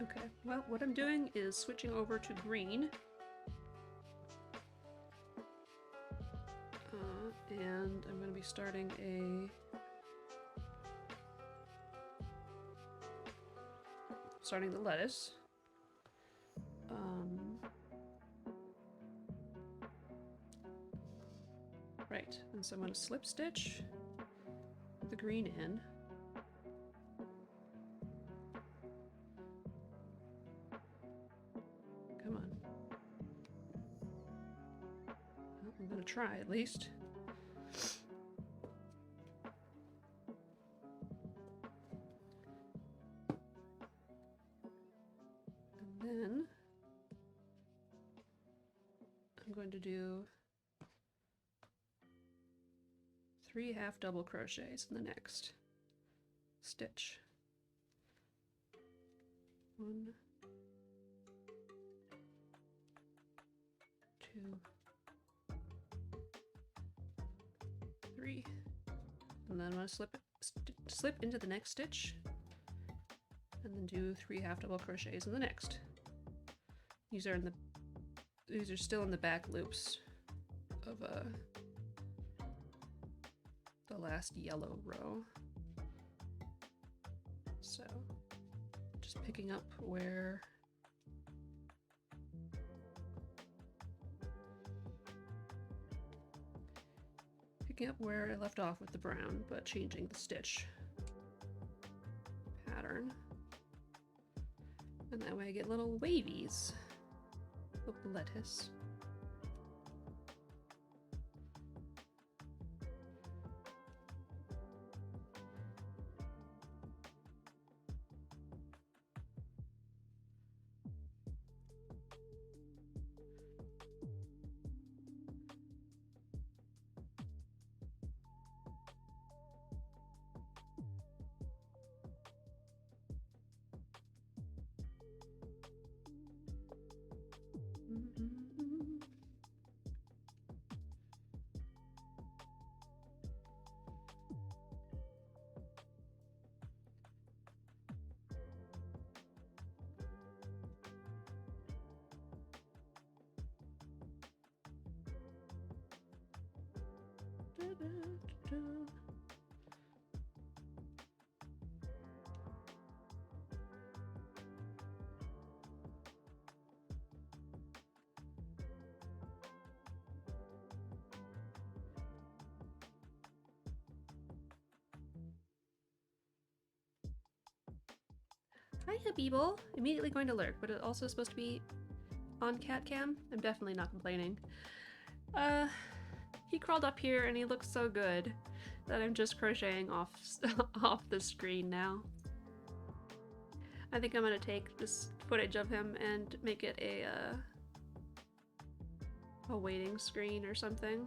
Okay, well, what I'm doing is switching over to green. And I'm going to be starting the lettuce. Right, and so I'm going to slip stitch the green in. Come on. Well, I'm going to try at least. And then I'm going to do 3 half double crochets in the next stitch. 1, 2, 3, and then I'm going to slip into the next stitch, and then do 3 half double crochets in the next. These are still in the back loops of the last yellow row. So just picking up where I left off with the brown, but changing the stitch pattern. And that way I get little wavies of lettuce. Habible! Immediately going to lurk, but it's also supposed to be on cat cam. I'm definitely not complaining. He crawled up here and he looks so good that I'm just crocheting off off the screen now. I think I'm gonna take this footage of him and make it a waiting screen or something.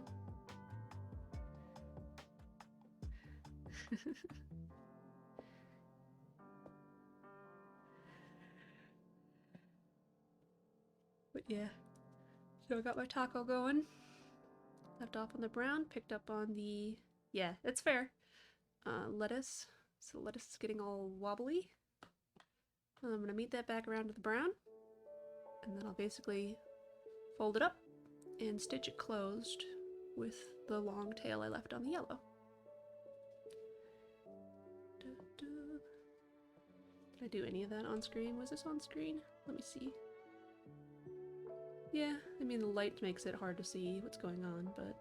But yeah, so I got my taco going. Left off on the brown, picked up on the, yeah, it's fair, lettuce. So lettuce is getting all wobbly. I'm gonna meet that back around to the brown, and then I'll basically fold it up and stitch it closed with the long tail I left on the yellow. Did I do any of that on screen? Was this on screen? Let me see. Yeah, I mean the light makes it hard to see what's going on, but...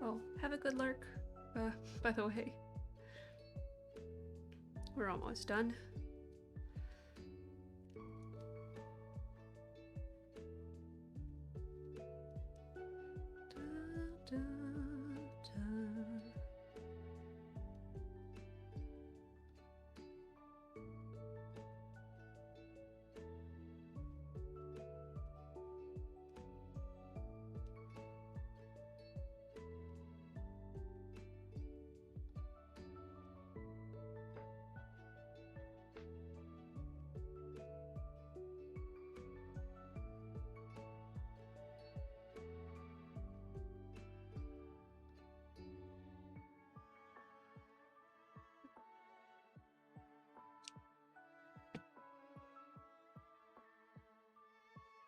Oh, have a good lurk, by the way. We're almost done.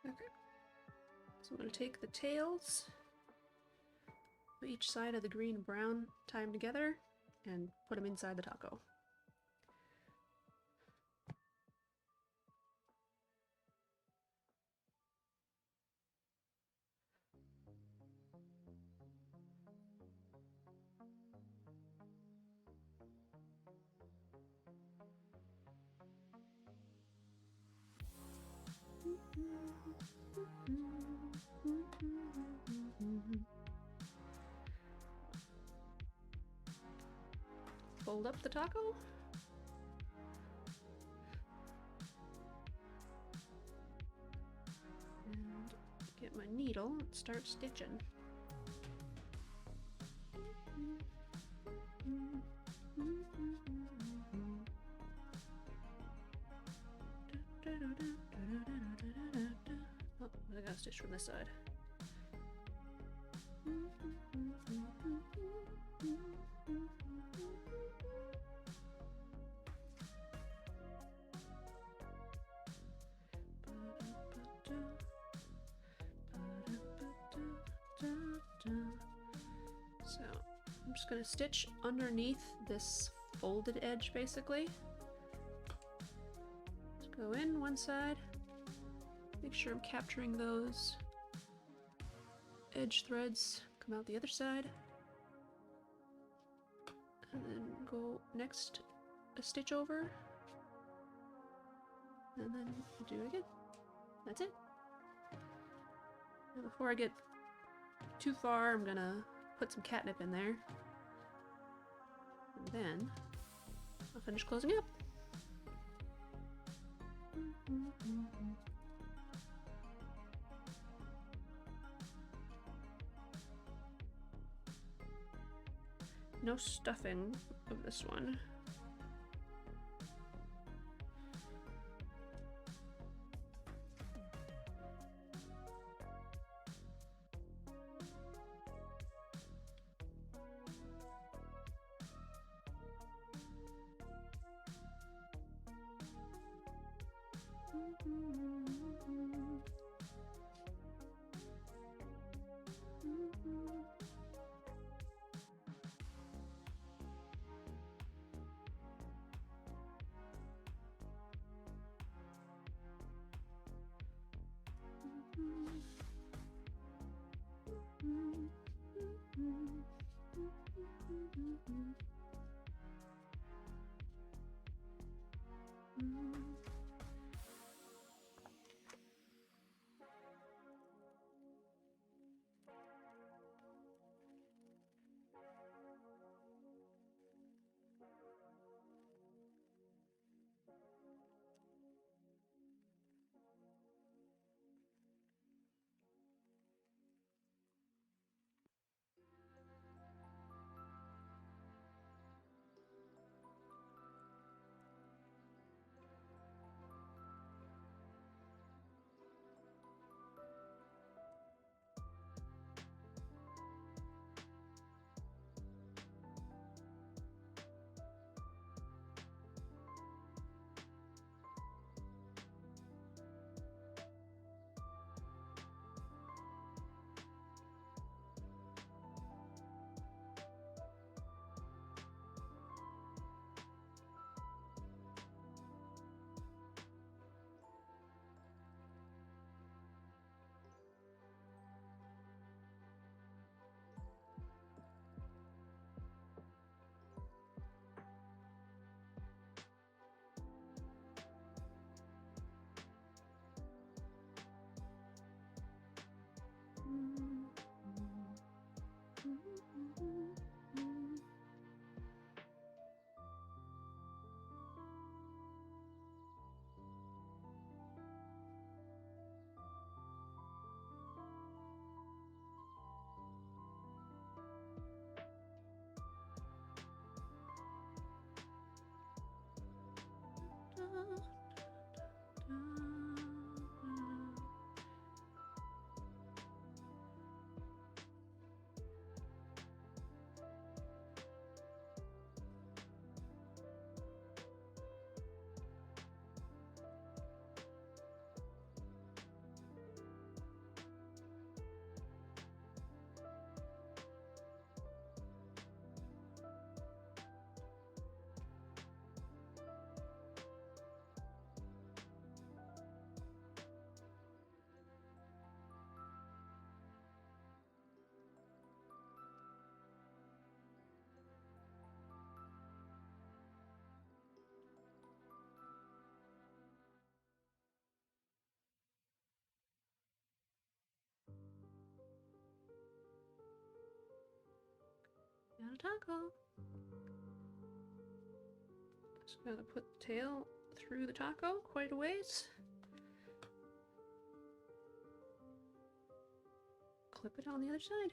Okay, so I'm going to take the tails of each side of the green and brown, tie them together, and put them inside the taco. Fold up the taco. And get my needle and start stitching. Oh, I gotta stitch from this side. So I'm just going to stitch underneath this folded edge basically. Just go in one side, make sure I'm capturing those edge threads, come out the other side, and then go next a stitch over, and then do it again. That's it. Now before I get too far, I'm gonna put some catnip in there, and then I'll finish closing up. No stuffing of this one. Got a taco. Just gonna put the tail through the taco quite a ways. Clip it on the other side.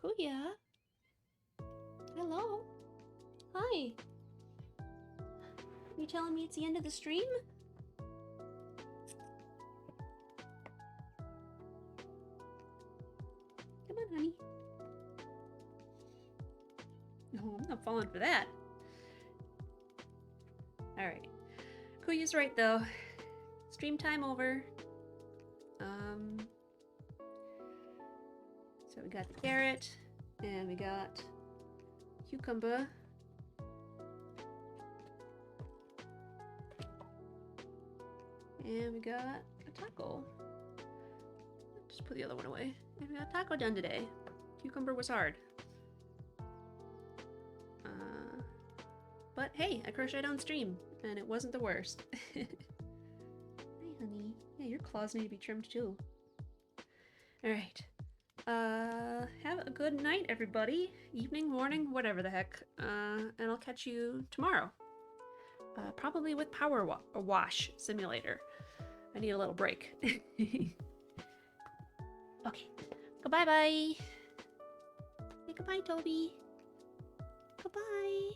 Kuya? Hello? Hi. You telling me it's the end of the stream? Come on, honey. No, I'm not falling for that. Alright. Kuya's right though. Stream time over. So we got the carrot, and we got cucumber. And we got a taco. Just put the other one away. And we got a taco done today. Cucumber was hard. But hey, I crocheted on stream, and it wasn't the worst. Hi, honey. Yeah, your claws need to be trimmed too. Alright. Have a good night, everybody. Evening, morning, whatever the heck. And I'll catch you tomorrow. Probably with Power Wash Simulator. I need a little break. Okay. Goodbye-bye. Say goodbye, Toby. Goodbye.